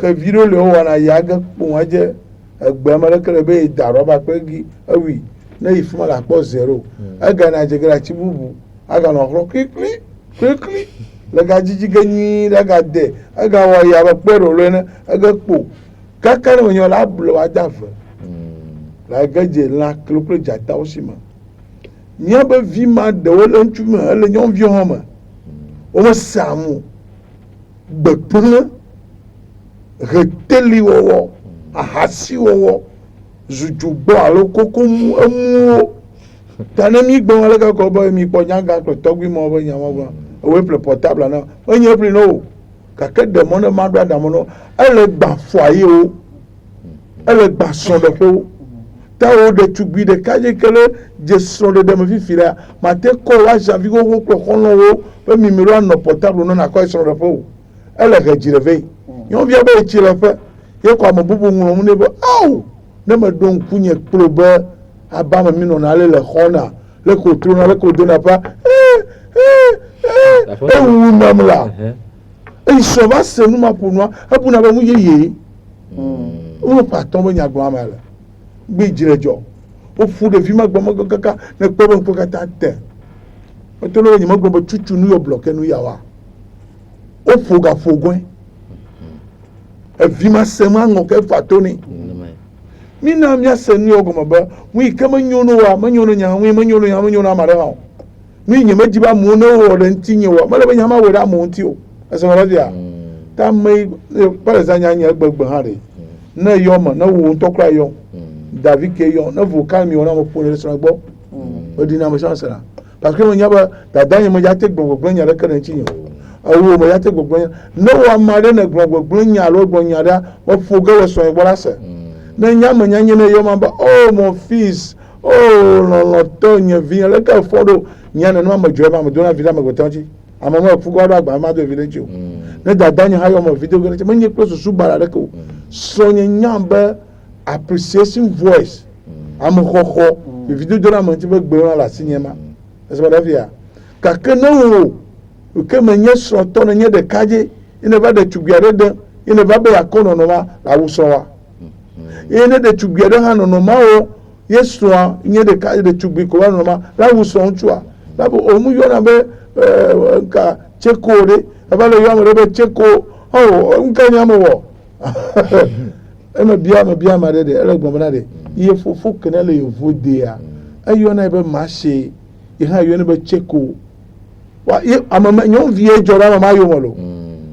xevi ɖewo le wɔna ya ge kpɔ adze egbe me ɖeke le be da rɔba kpe gi ewui ne yi fi ma le akpɔ 0 egana dze ge le atsi bubu aganɔ xlɔ klikli le gadzidzi ge nyui ɖe gade egawɔ ya be kpe ɖo le ne ege kpo kaka ne menye la ble wa da ve la ge dze lã klo kple dzatawo si me míabe vi ma ɖewo le ŋutsu me ele nyɔnuviwo hã me wome sea ŋu gbekplẽ heteli wɔwɔ ahasi wɔwɔ zudzugbɔ alo kokomu emuwo ta ne mi gbɔ le kakɔ be mi kpɔ nyaga kple tɔgbui ma be nyama be ewoe ple portable na enye ple no gake ɖemɔ ne ma ɖo aɖame no ele gba foyewo ele gba srɔ̃ɖeƒewo ta wo ɖetugbi ɖeka dze ke le dze srɔ̃ɖeɖe me fifi la mate kɔ wa zavi xoxo kple xɔlɔwo be mimi ɖo anɔ portable no nakɔ srɔ̃ɖeƒe o ele he dzi le ve nyɔnuvia be etsi le ƒe ye kɔ ame bubu ŋlɔm ne be awo ne me ɖo ŋku nye kplo be aba me mi nɔna ale le xɔna le ko trona le ko dona pa ewu nam la eyi sɔ va se nu ma ƒo nua ebuna be nu yeye wo patɔ be nyagblɔ ama le gbe dziledzɔ woƒu ɖevi ma gbɔmɔ kaka ne kpe be ŋkpe katã te woto le nye megblɔ be tutu nu yɔ blɔke nu yawoa woƒo gaƒo goe evi ma se ma ŋɔ ke fa to ne mina míase nu yɔ gɔme be nu yi ke menyo no wa menyo no nya nu menyo no nya menyo no ame aɖe hã o nu yi nye medzi be amewo ne wɔ ɖe ŋuti nye wa mele be nya ma wɔ ɖe amewo ŋuti o ese me via ta ame par exemple nya nye egbegbe hã ɖe ne yɔ me ne wo ŋutɔ kura yɔ davi ke yɔ ne vocal mi wɔna me ƒo ne srɔ̃ gbɔ edina me chance la parce que me nya be dada nye me ya te gbɔgbɔ nya ɖeke ɖe ŋuti nye o ewo me ya te gbɔgbɔ nya ne wɔ ame aɖe ne gbɔgbɔ nya alo gbɔ nya ɖe me ƒo ge le srɔ̃ gbɔ la se ne nya me nya nye ne yɔ ma be oh mon fils oh lɔlɔtɔ nye vi leke fɔ ɖo nya ne nua me dzɔ ma me dona vi ɖe amegbetɔ ŋuti ame me ƒu gɔ ɖo agba ma do vi ɖe ŋuti o ne dada nye hã yɔ me vi do ge ɖe ŋuti menye kple susu ba ɖeke o srɔ̃ nye nya be appreciation voice amexɔxɔ vividodo na me ŋuti be gbewo le asi nye ma ese ɖe fia gake ne wo ke me nye srɔ̃tɔ ne nye ɖekadze ene va ɖetugbi aɖe de ene va be yakɔ nɔnɔma la wo srɔ̃ wa eye ne ɖetugbi aɖe hã nɔnɔma wo ye srɔ̃a nye ɖeka ɖetugbi ko va nɔnɔma la wo srɔ̃ ŋutsua la be o mu yɔna be nka tseko ɖe eva le yɔ ame ɖe be tseko o nka nya me wɔ eme bia ame ɖe ele gbɔme na ɖe ye fofo ke ne le yevu dea eyɔna be mase ye hã yɔna be tseko amama nyɔnuvi ye dzɔ ɖe amama yome lo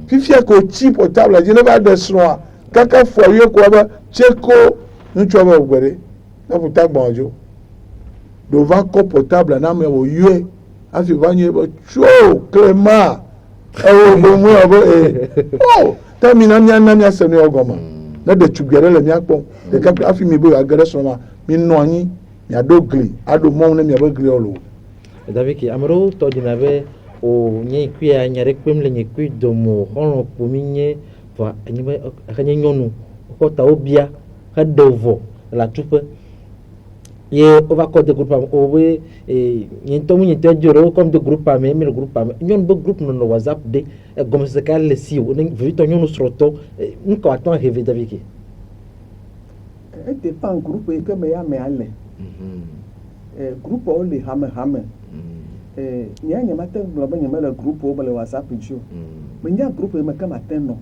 fifia ko tsi portable dzi ne va ɖe srɔ̃a kaka fɔ ye ko abe tse ko ŋutsua be gbe ɖe ne ƒuta gbɔn dzo ɖo va kɔ portable na ame wo yɔe hafi va nye be tso klema ewo bomu abe ta mi na mia se nu yɔ gɔme ne ɖetugbi aɖe le mia kpɔm ɖeka hafi mi be age ɖe srɔ̃ma mi nɔ anyi miaɖo gli aɖo mɔnu ne miabe gliwo lo. Daviki ame ɖewo tɔ dina be o nye kuia nya ɖe kpem le nye kui domo xɔlɔ ƒomi nye vɔ enye be nye nyɔnu kɔ ta wo bia heɖe vɔ le atuƒe ye wova kɔ de grupa me o be nye ŋutɔ mu nye ŋutɔ dzo ɖe wokɔm de grupa me mi le grupa me nyɔnu be grup nɔ WhatsApp de egɔmesese le si o ne vevitɔ nyɔnu srɔ̃tɔ nu ka atɔ heve Daviki. Dépend groupe yi ke me ya me ale groupe wo le hame nye mate gblɔ be nye mele groupe wo me le WhatsApp dzi o menya groupe yi me ke mate nɔ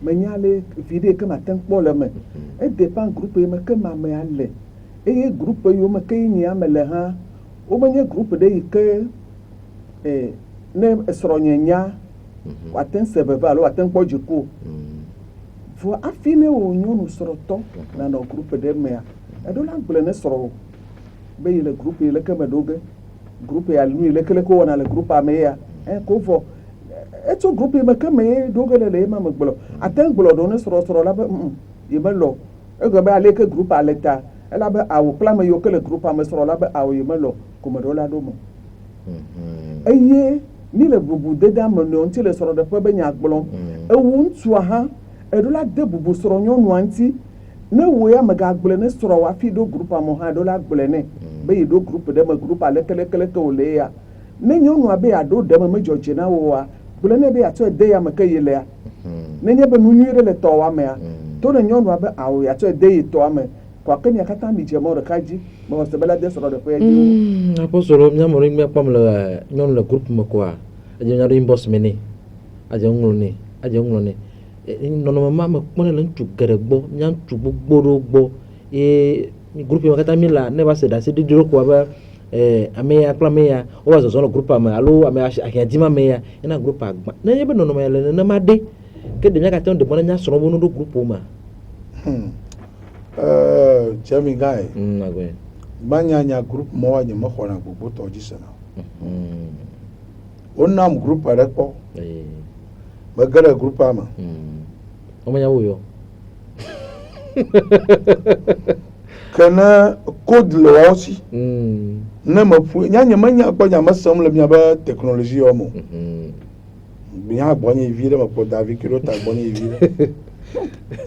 menya le video yi ke mate kpɔ le me dépend groupe yi me ke me ale eye groupe yi wo me ke nye ame le hã wo menye groupe ɖe yi ke ne srɔ̃nye nya wate se veve alo wate kpɔ dziku vɔ afi ne wo nyɔnu srɔ̃tɔ nanɔ groupe ɖe mea eɖo la gblɔ ne srɔ̃ be yi le groupe yi le ke me ɖo ge groupe ya nu yi le ke ko wɔna le groupe me ya ko vɔ etso groupe yi me ke me ɖo ge le ema me gblɔ ate gblɔ ɖo ne srɔ̃ la be yi me lɔ egbe be ale ke groupe ale ta ela be awu kple ame yiwo ke le groupe me srɔ̃ la be awu yi me lɔ ko me ɖo la ɖo me eye ni le bubu dede ame ne ŋuti le srɔ̃ɖeƒe be nya gblɔm ewu ŋutsua hã eɖo la de bubu srɔ̃ nyɔnua ŋuti ne wo ya me gagblɔ ne srɔ̃ wafi ɖo grupa me hã ɖo la gblɔ ne be yi ɖo grup ɖe me grupa lekeleke wo le ya ne nyɔnua be yaɖo ɖe me medzɔdze na woa gblɔ ne be yatsɔ de ya me ke yi lea nenye be nu nyui ɖe le tɔwa mea to ne nyɔnua be awo yatsɔ de yi tɔwa me kɔ ke mia katã mi dze mɔ ɖeka dzi me wɔ se be la de srɔ̃ɖeƒea dzi. Apostolo miamɔ ɖe miakpɔm le nyɔnu le grup me koa edze nya ɖe inbox me nɛ adze ŋlɔ nɛ nɔnɔme ma me kpɔnɛ le ŋutsu geɖe gbɔ mia ŋutsu gbogbo ɖewo gbɔ ye grup me katã mi la ne va se ɖase ɖiɖi ɖo ko abe ame ya kple ame ya wova zɔzɔ le grupa me alo ame ahiãdima me ya yena grupa gbã nenye be nɔnɔme ya le nenema ɖe ke ɖe mia katã ɖe mɔ ne nya srɔ̃ bo no ɖo grupo me. Chemi guy gbanyanya group mɔwa nye me xɔna gbogbo tɔ dzi sena wonam group aɖe kpɔ me ge ɖe grupa me womenya wo yɔ ke ne code le wɔwo si ne me ƒu nye menya kpɔ nya me sem le miabe technologie wɔ me nya gbɔnye vi ɖe me kpɔ David ke ɖo ta gbɔnye vi ɖe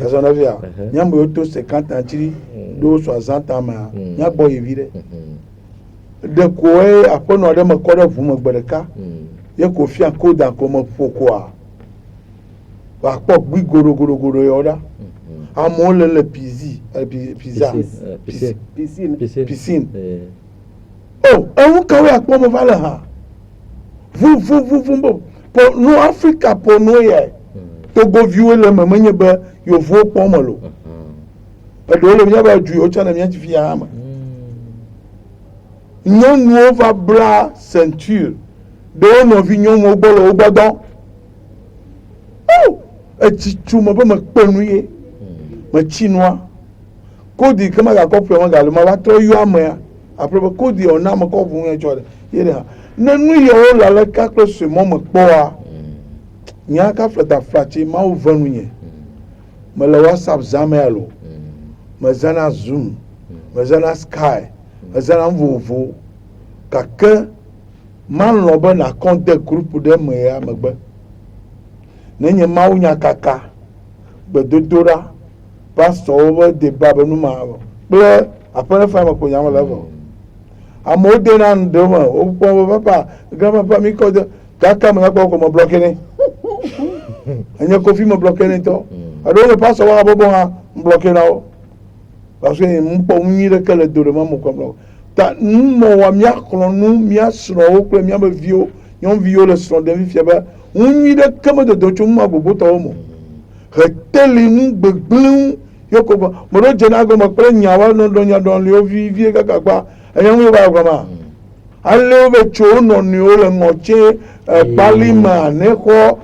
ezɔ ne via nya me wo to 50 ans tsi ɖo 60 ans mea nya gbɔ yi vi ɖe de koe aƒenɔ ɖe me kɔ ɖe ʋu me gbe ɖeka ye ko fia koda ko me ƒo koa wa kpɔ gbi goɖogoɖogoɖo yɔ ɖa amewo le piscine eŋu kawo akpɔ me va le hã vuvuvuvu po no Afrika po no ye Togoviwo le me menye be yevuwo kpɔ me lo eɖewo le miabe du yiwo tsɔ le mia fi ya me nyɔnuwo va bla ceinture ɖewo nɔvi nyɔnuwo gbɔ le wo gbɔ dɔ etsi tsu me be me kpe nu ye me tsi nua kodi ke me gakɔ ƒo me gale me va trɔ yɔ amea après be kodi ona me kɔ ʋu ŋe tsɔ ɖe ye ɖe hã ne nu yewo le aleka kple sue mɔ me kpɔa nya ka fleta flatsi mawo ve nu nye me le WhatsApp zamea lo me zana Zoom me zana Sky me zana vovovo gake malɔ be nakɔ de group ɖe me ya megbe nenye mawu nya kaka gbedodoɖa pastorwo be deba be nu ma kple aƒe fa me kpo nya me le vɔ amewo de na nu ɖe me wokpɔ be papa grandpapa mi kɔ de kaka me gakpɔ ko me blɔke ne enye kofi me blɔke ne tɔ eɖewo le pastor wa bobo hã blɔke na wo parce que mkpɔ nyui ɖeke le do ɖe me mo kɔm ta numɔwa miaxlɔ nu miasrɔ̃wo kple miabe viwo nyɔnuviwo le srɔ̃ ɖem fia be nyui ɖeke me dodo tso numa gbogbotawo me heteli nu gbegblẽ yoko gbɔ me ɖo dze na gɔme kple nyawo nɔɖɔ nyaɖɔliwo vie kaka gba enye ŋu va gɔma alewo be tso wo nɔnɔewo le ŋɔtse Balima, Neko,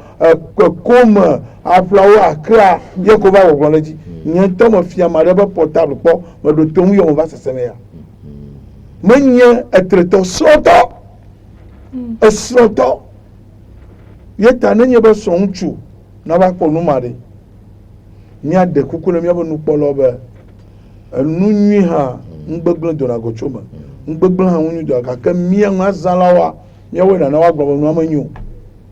Koma, Aflawa, Kra, Yakova, Vology. Nientoma Fiamareba portable, mais de Tomi, on va se séméa. Menya, être soto, a soto. Yet an enable song chu, Navako Numare. Nia de Kukuna Miabo Nupolobe, a Nuniha, Mbuglan Donagochuma, Mbuglan Unido, Kakamia Mazalawa, Yawen and our government knew.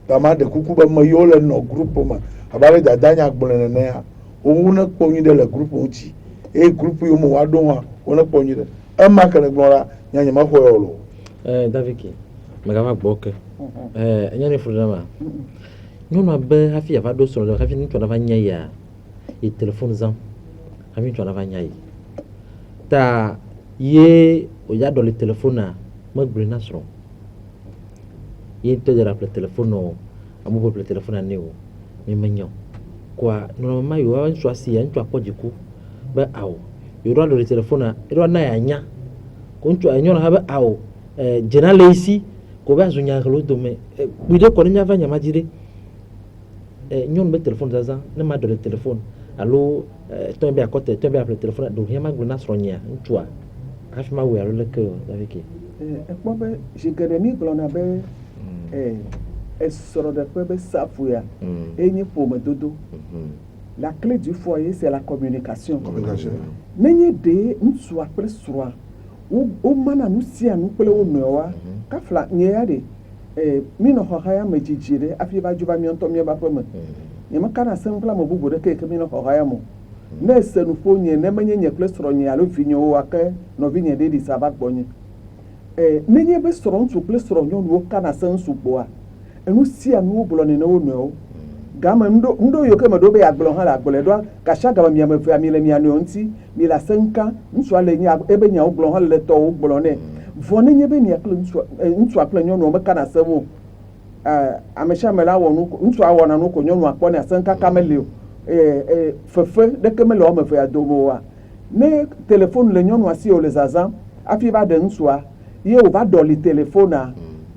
Tama de Kukuba Mayola no groupoma, about the Danya Bolanea, Una Pony de la Group Uchi, a group you Moadoma, Una Pony, a Macanagora, Yamaho. Daviki, Magama Boke, Yanni Fudama. Non, ma belle, have you ever done so? Have you to Lavanya? It telephones on. Have you to Lavanya? Ta ye, o yado le telefona, Mugbrinasro. Ye te de rappeler telefono, a mobile le téléphone à Néo, mais mignon. Quoi, normalement, you haven't choisi un toit pour du coup. Ben, ah, you dois le téléphone, et doit naïa. Quand tu as un habe, ah, Jenna ici, Koba Zunya Rodo, mais we don't call Yava Yamadire. Nyon be téléphone zaza, ne m'a donné le téléphone. Allô, tombe à côté, tombe à le téléphone, donc rien m'a gounas ronia, tu vois. Afma ou alors le cœur avec qui. J'ai gagné Glonabe. Sur de peu Safouya et ni pour me dodo. La clé du foyer, c'est la communication. Nenye de n'soit près soit ou mana nous si à nous pleu au noa, kafla nyade mino hohaya me jijire afiba juba mi onto mi ba peme. Nyama kana sempla mo bubu de ke mino hohaya mo. Ne se nous ponye ne menye nye près soit nya lo vinyo wa ke no vinye de di sabat bonye. Nenye be soron su près soit nyon wo kana sensu boa. Enu si anu bolone no no gama ndo yoke madobe ya gbolon hala gbole do ka shaga ba miame fa mi le mi anu onti mi la 5 ans nso ale nya ebe nya gbolon hala le to gbolone vone nye be mi akle nso akle nyo no meka na semo amesha mela wonu nso awona no ko nyo no akpo na 5 ans kamele fefe de kemele o me fa domo wa ne téléphone le nyo no asi o le zazan afi ba de nso a ye o ba doli téléphone a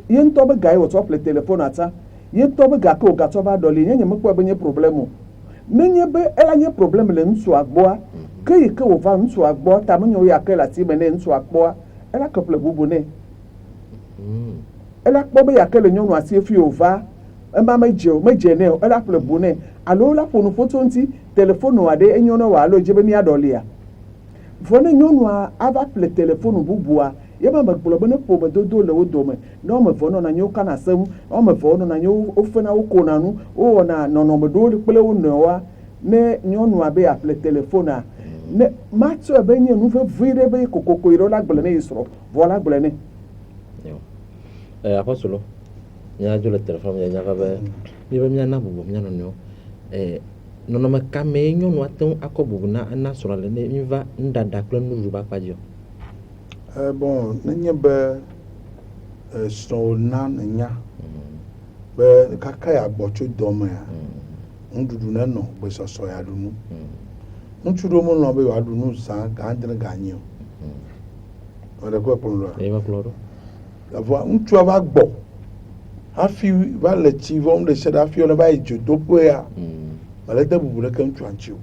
ye nto be gai o top le téléphone ata ye nto be ga ko ga to ba doli nye me ko be nye problème menye be ela nye problème le nso agboa ke ke o va nso agboa ta menye ya ke la ti me ne nso agboa ela couple bubu ne ela kpo be ya ke le nyonu asi fi o va e ma meje ne ela couple bu ne alo la fonu photo nti téléphone wa de enyono wa alo jebe ni adoli ya fone nyonu a ava ple téléphone bubu a yeba magbulo bene po me dodo le wodome no me vono na nyo kana sem o me vono na nyo ofena wo na nu o na no me do le pele wo noa ne nyo nu abe a ple téléphone a ne matso abe nye nu fe vire be kokoko iro la gbele ne isro voilà gbele ne yo apostolo nya jo le téléphone nya va be mi be nya na bubu nya no no no me kame nyo nu aten akobu na soro le ne mi va ndada kle nu ruba kwajo. Bon, n'y a pas son nan nya. Be kakaya bocho doma ya. Ndudu na no be so ya dunu. Nchudo mo no be wa dunu sa ka andre ganyo. Ora ko polo. E ma ploro. La voix nchu aba gbo. Afi va le ti vom de shed afi ona ba ijo dopo ya. Bale da bubu le kan nchu anchiu.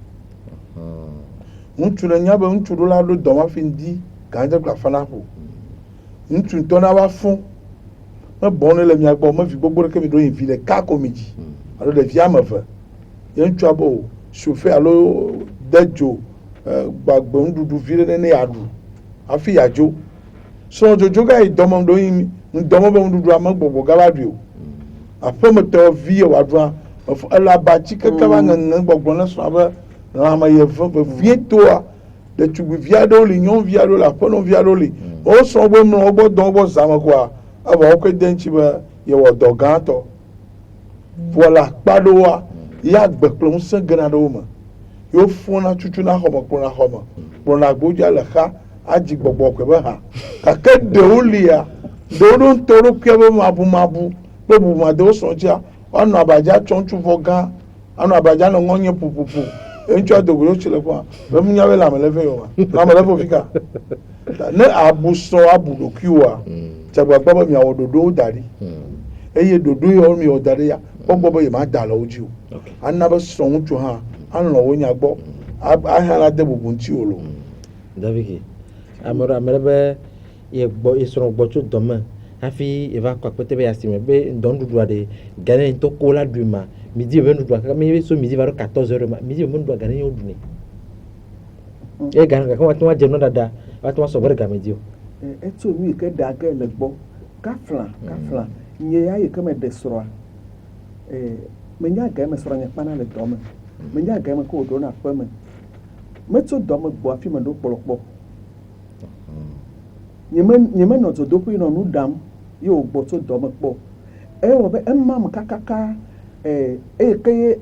Nchu na nya be nchu do la do doma findi. Quand je la fanapo, nous tu t'en as fond. Ma bonne le mia bon, ma vie beaucoup que me doit une ville cas comédie. Alors le via me fait. Il y a un trouble, chauffeur alors d'adjo, bagbon du ville ne adu. Afi adjo. So jojo ga idomo do yin, ndomo be du ama gbogbo galadio. Après me to vie wa dwa, la bati que kaba ngan gbogbo na so aba na ma ye fo vie toi. De tu viado l'union viado la pono viado li o so bo no obo don bo sama kwa aba o ke denchi ba ye wo doganto voilà padoa ya gbeklo nse granado ma yo fona tutu na homa na gboja la kha aji gbogbo ko ba ha ka ke de olia do don toro ke bo mabu bo bu ma do so ja onu abaja chonchu voga anu abaja no ngonye pupupu encho adogoro chile kwa be mu nyawe la melefe yo ma la melefe fika ne abuso abudokiwa chagba baba mi awododo dari eye dodo yo mi odare ya gbogbo be ma da lo ji o anna be so ntu ha an lo wo nya gbo ahara de bubun ti o lo David amara merebe ye gbo isoro gbo tu doma afi eva kwa pete be asime be don dudu ade gane to kola duma midi be dudu aka me so midi varo 14h midi be dudu gane yo dune e gane ka watu wa jeno dada watu wa so bere gamedio eto mi ke da ga le gbo kafla nye ya ye kama de soro menya ga me soro nya pana le doma menya ga me ko do na pa me meto doma gbo afi me do polokpo nyeme no to do ku no nu dam yo gbo to doma gbo wo be emma kakaka keye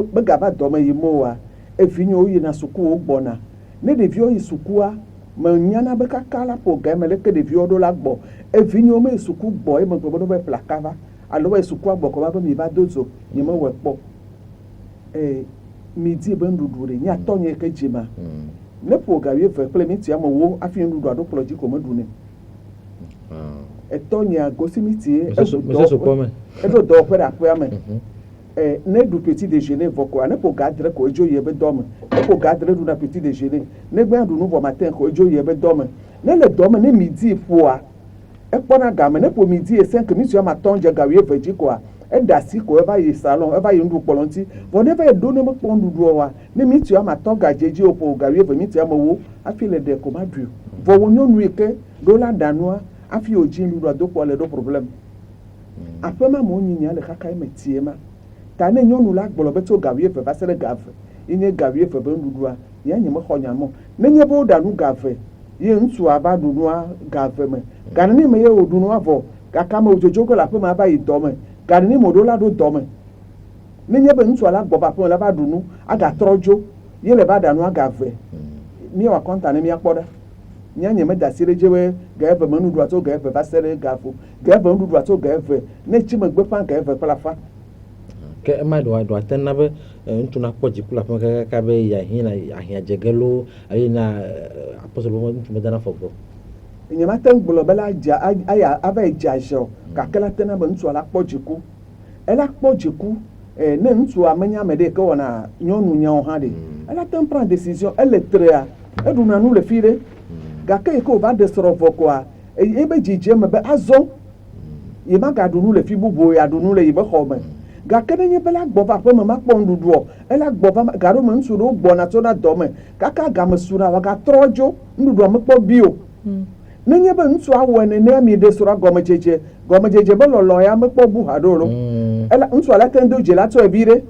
be gaba doma yi mowa efinyo yi na suku ogbo na ne de vio yi sukua ma nyana be kakala po ga me le ke de vio do la gbo evinyo me suku gbo e mo gbo do be plakava alo be suku agbo ko ba mi ba dozo ni mo we po mi di be ndudu re nya to nye ke jima ne po ga we fe ple mi ti amo wo afi ndudu ado ploji ko modu ne to nya gosi mi ti e do do pe da pe ame ne du petit déjeuner voko ne po ga dre ko ejo ye be dom ne po ga dre du na petit déjeuner ne gbe du nouveau matin ko ejo ye be dom ne le dom ne midi foa e pona ga me ne po midi e 5 minutes ya matonje ga we veji ko e da si ko e ba yi salon e ba yi ndu polonti bo ne ba do ne mo pon du wa ne minutes ya matonga jeji opo ga we ve minutes ya mo wo afi le de ko ma du vo wonyo nu eke do la danua afi oji ndu do po le do problem afema mo nyinya le kaka e metie ma tane nyonu la gbolo beto gawie fe basere gave inye gawie fe be ndudua ye nyeme khonyamo nenye bo danu gave ye ntu aba dunua gave me ganni me ye odunu avo kaka ma ojojo ko la pe ma ba idome ganni mo do la do dome nenye be ntu ala gboba pe la ba dunu aga trojo ye le ba danu gave mi wa konta ne mi akpoda nya nyeme dasire jewe gave me ndudua to gave basere gavo gave ndudua to gave ne chime gbe pan gave plafa ke ma do atenna be ntuna kpoji kula pa ka be ya hina ahia jegelo ayina apostle mo ntuma dana fogo nyama tan gbulo bela ja aya aba ejajo ka kala tena be ntu ala kpojiku ela kpojiku ne ntu amanya mede ke wona nyonu nya o hade ela tan prend décision elle trea eduna nu le fire ga ke ko ba de soro vokwa ebe jije me be azo yema ga dunu le fi bubo ya dunu le yibe khome ga kene nye bela gboba pe mama kponduduo ela gboba garo me nsuro gbo na to na dome kaka ga mesura wa ga trojo ndudu me kpo bio nenye be ntu awone ne mi de sura gomejeje be lolo ya me kpo bu hadoro ela ntu ala tendo je la to ebire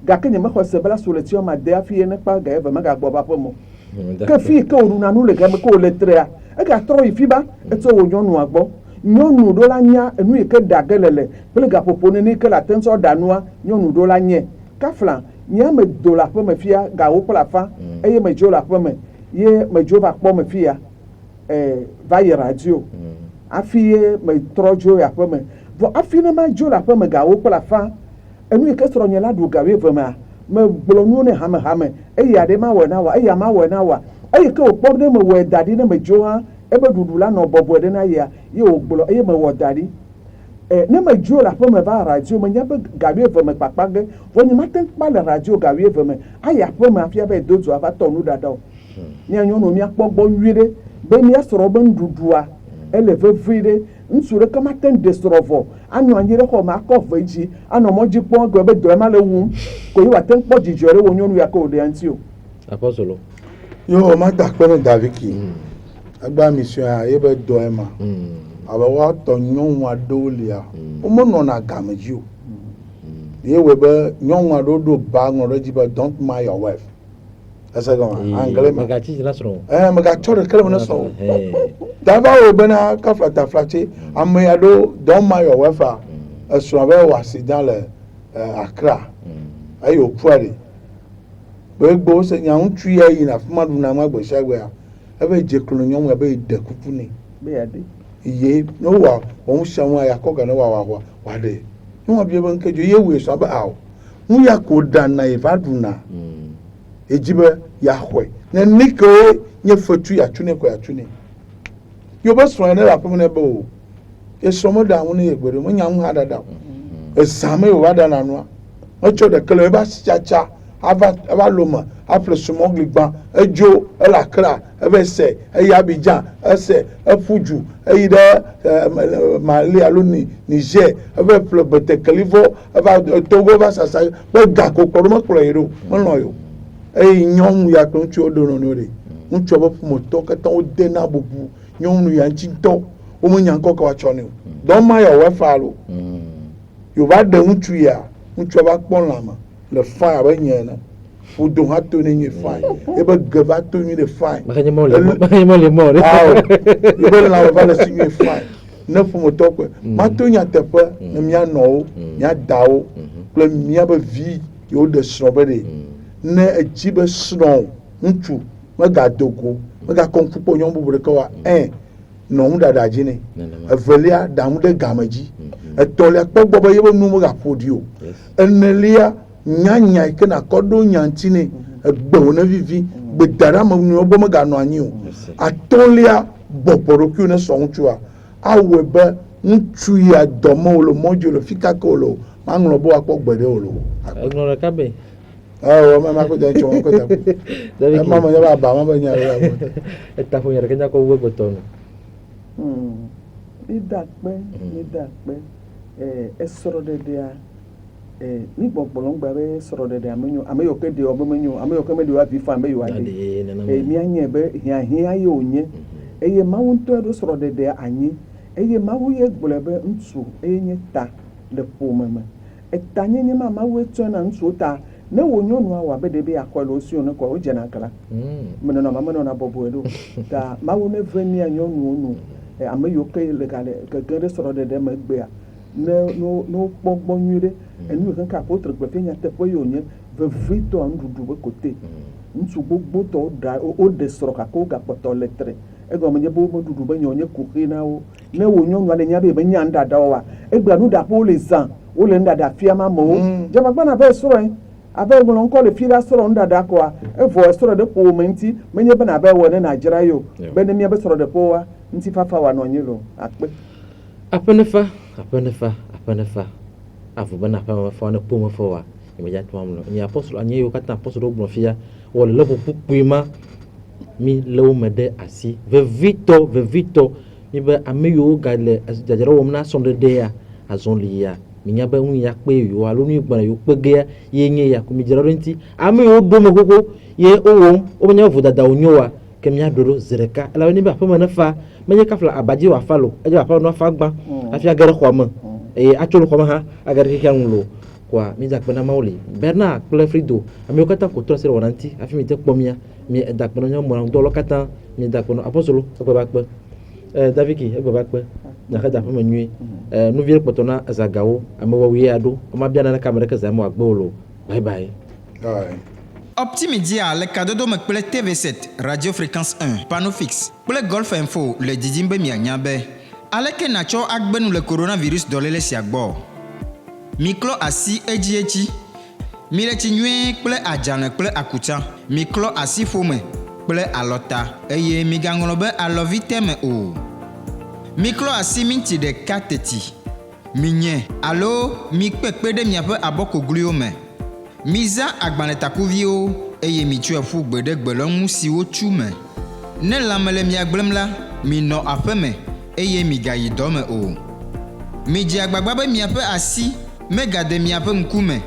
ga kenye me khose bela soletio ma de afie ne pa ga eve me ga gboba pe mo ke fi ke oru na nu le ga me ko letrea e ga tro ifiba eto wo nyonu agbo nyonu do la nya enu ike dagelele pele ga popone ni ke la tenso danua nyonu do la nye kafla nya me do la pe me fia ga wo pla fa eye me jo la pe me ye me jo ba po me fia va ye radio afie me trojo ya pe me vo afine ma jo la pe me ga wo pla fa enu ike soro nya la do ga we vema me blonu ne hame eye ade ma we na wa eye ma we na wa eye ke o po ne me we dadi ne me jo ha ebe dudula no bobo de na ya ye ogbolo ye me wodari ne me jo la pe me ba radio me nya be gawie ve me papage woni maten pa le radio gawie ve me aya pe me afia be dozo aba tonu dada o nya nyo no mi akpogbo nwire be mi asoro be ndudua ele ve vire nsure ka maten destrovo anyo anyire ko ma kofa ji ano moji pon go be do ma le wu ko yi waten po jijore wonyo nu ya ko de anti o apostolo yo ma da ko ne daviki agba mission a ye be do ema aba wa to nyonwa dolia o mo no na gameju ye we be nyonwa do ba ngoro jiba don't marry your wife asa go angle ma ga chi na so ma ga chore kele na so da ba o be na ka flata flati am ya do don't marry your wife a so be wa si dans le Accra ayo puare be gbo se nya un tui ayi na fuma du na ma gbo shagwe a ebe je klo nyom ebe de kuku ni be ade iye no wa on shanwa ya ko ga no wa de no wa bi ebe nkejo ye we so ba aw mu ya ko dan na evaduna ejibe ya hwe na niko nye fotu ya tune ko ya tune yo ba so na la pemu na be o esɔmɔ da ŋu ne yɛ gbɛdo mo nya ŋu ha dada ezame o va da na nua etsɔ ɖeke le eba tsatsa ava lo me aƒle sumɔgli gbã edzo ele Accra eve se eyi Abidjan ese eƒu dzu eyi ɖe Mali alo Niger eve ƒle betekeli vɔ eva Togo va sasa kpe gako kplɔ ɖo mekplɔ yi ɖo melɔ yi o eye nyɔnu ya kple ŋutsuwo ɖo nɔnɔewo ɖe ŋutsua be ƒometɔ katã wode na bubu nyɔnu ya ŋutitɔ womenya ŋkɔ ke woatsɔ ne o dɔma ya wòefa alo yewo ɖe ŋutsu ya ŋutsua va kpɔ lãme le fain abe nye ene ƒodo hã to ne nye fain ebe ge va to nyui ɖe fain makanya mau le mo ebe lãme va le si nyui fain ne ƒometɔ kpe mato nyateƒe ne mía nɔwo mía dawo kple míabe vi yewo ɖe srɔ̃ be ɖe ne edzi be srɔ̃ ŋutsu megado go megakɔ ŋku kpɔ nyɔnu bubu ɖeke wa nɔ ŋu ɖaɖa dzi nɛ evelia da ŋu ɖe game dzi etɔ̃lia kpɔ gbɔ be yebe nu megaƒo ɖi o enelia nyanya yi ke nakɔ ɖo nyanti nɛ egbewo ne vivi gbedaɖa me nuwo be meganɔ anyi o atɔ̃lia bɔbɔ ɖokuiwo ne srɔ̃ ŋutsua awɔe be ŋutsu ya dɔme wòle mɔdzi wòle fi kake wòle o maŋlɔ be woakpɔ gbe ɖe wòle o. Eŋlɔ ɖeka be. Mama ko dan chon ko ta. Mama ya ba ba mama nya ya. Eta fo yere kenya ko wo gotono. Idakpe esoro dedea ni gbɔgbɔlɔ gba be soro dedea menyo ameyo ke de obo menyo ameyo ke me de wa bi fa ameyo ade. Mi anye be hiahia ye onye. Eye mawu ntɔ do soro dedea anyi. Eye mawu ye gblɔ be ntsu eye nye ta le ƒomeme. Eta nye nye mawu etɔ na ntsu ta. Ne wo nyɔnua wa be de be akɔ le osi ne kɔ o dzena kala menɔnɔ ma menɔna bɔbɔe ɖo ta mawu ne ve mia nyɔnuwo nu ame yiwo ke le gale gege ɖe srɔ̃ ɖeɖe megbea ne no kpɔ gbɔ nyui ɖe enu yi ke apôtre gbe fia nyateƒe yi wònye vevitɔ nuɖuɖu be kote ŋutsu gbogbo tɔ woɖe srɔ̃ gake wo gakpɔtɔ le tre egɔme nye be wo meɖuɖu be nye kuxe na wo ne wo nyɔnua le nya be nya nuɖaɖawo wa egbea nuɖaƒewo le zã wole nuɖaɖa fiam amewo dzemagbana be srɔ̃e abe ŋlɔ ŋkɔ le fi la srɔ̃ nuɖaɖa kɔa evɔ srɔ̃ ɖe ƒo me ŋuti menye be nabe wɔ ne nadzra yo be ne miabe srɔ̃ ɖe ƒoa ŋuti fafa wa nɔ anyi lo akpe aƒenefa avɔ bena aƒemefa ne ƒomefa wa yemeya to amlo nye apɔstol anye yiwo katã apɔstol gblɔ fia wɔle le ƒuƒukpui ma mi le wo me ɖe asi vevitɔ mi be ame yiwo gale dzadzra wɔm na srɔ̃ɖeɖe ya azɔli ya minya be ŋu ya kpe yo alo nu gbana yo kpe ge ye nye ya ko mi dzra ɖo ŋuti ame yiwo do me koko ye owom wo menya vodada wo nyo wa ke mia ɖoɖo zi ɖeka elabe ne be aƒeme ne fa menye kafla abadzi wo afa lo edze aƒe no afa gbã hafi age ɖe xɔa me eye atso le xɔa me hã age ɖe xexea ŋu lo koa mi da akpe na mawo li Bernard kple Frido ame yiwo katã ko trɔ se ɖe wɔna ŋuti hafi mi te kpɔ mia mi da akpe na nyɔmɔɖaŋudɔwɔlawo katã mi da akpe na apɔstolo egbe ba kpe Daviki egbe ba kpe nyaxe da aƒeme nyui nuvi kpɔtɔ na zagawo ame wɔwie aɖo ɔma bia naneke ame ɖeke zame wòagbe wo lo bye bye. Optimidia le kadodo me kple TV7 Radio Fréquence 1 panneau fixe kple Golf Info le didim be mianya be aleke natsɔ agbenu le coronavirus dɔléle sia gbɔ miklɔ asi edzi mi le tsi nyuie kple adzalẽ kple akutsa miklɔ asi ƒome kple alɔta eye migaŋlɔ be alɔvi teme o miklɔ asi minti ɖeka teti minye alo mikpekpe ɖe miaƒe abɔkogliwo me miza agbalẽtakuviwo eye mitsɔe ƒu gbe ɖe gbelɔŋu siwo tsu me ne lãme le mia gblẽm la minɔ aƒe me eye migayi dɔ me o midze agbagba be miaƒe asi megade miaƒe ŋkume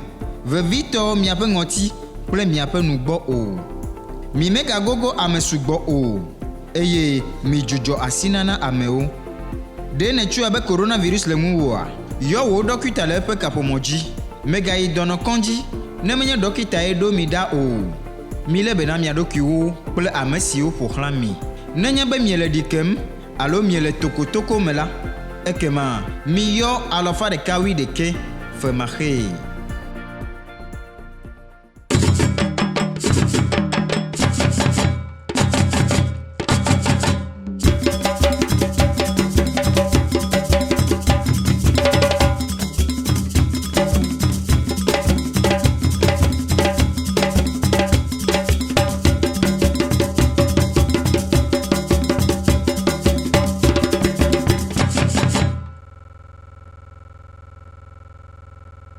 vevitɔ miaƒe ŋɔti kple miaƒe nugbɔ o mi megagogo ame sugbɔ o eye midzudzɔ asinana amewo ɖe netsɔe be coronavirus le ŋuwòa yɔ wò dɔkita le eƒe kaƒomɔ dzi megayi dɔnɔkɔdzi ne menye dɔkita ye ɖo mi ɖa o mi le be na mia ɖokuiwo kple ame siwo ƒoxlã mi nenye be miele ɖi kem alo miele tokotoko me la ekema miyɔ 111 femaxe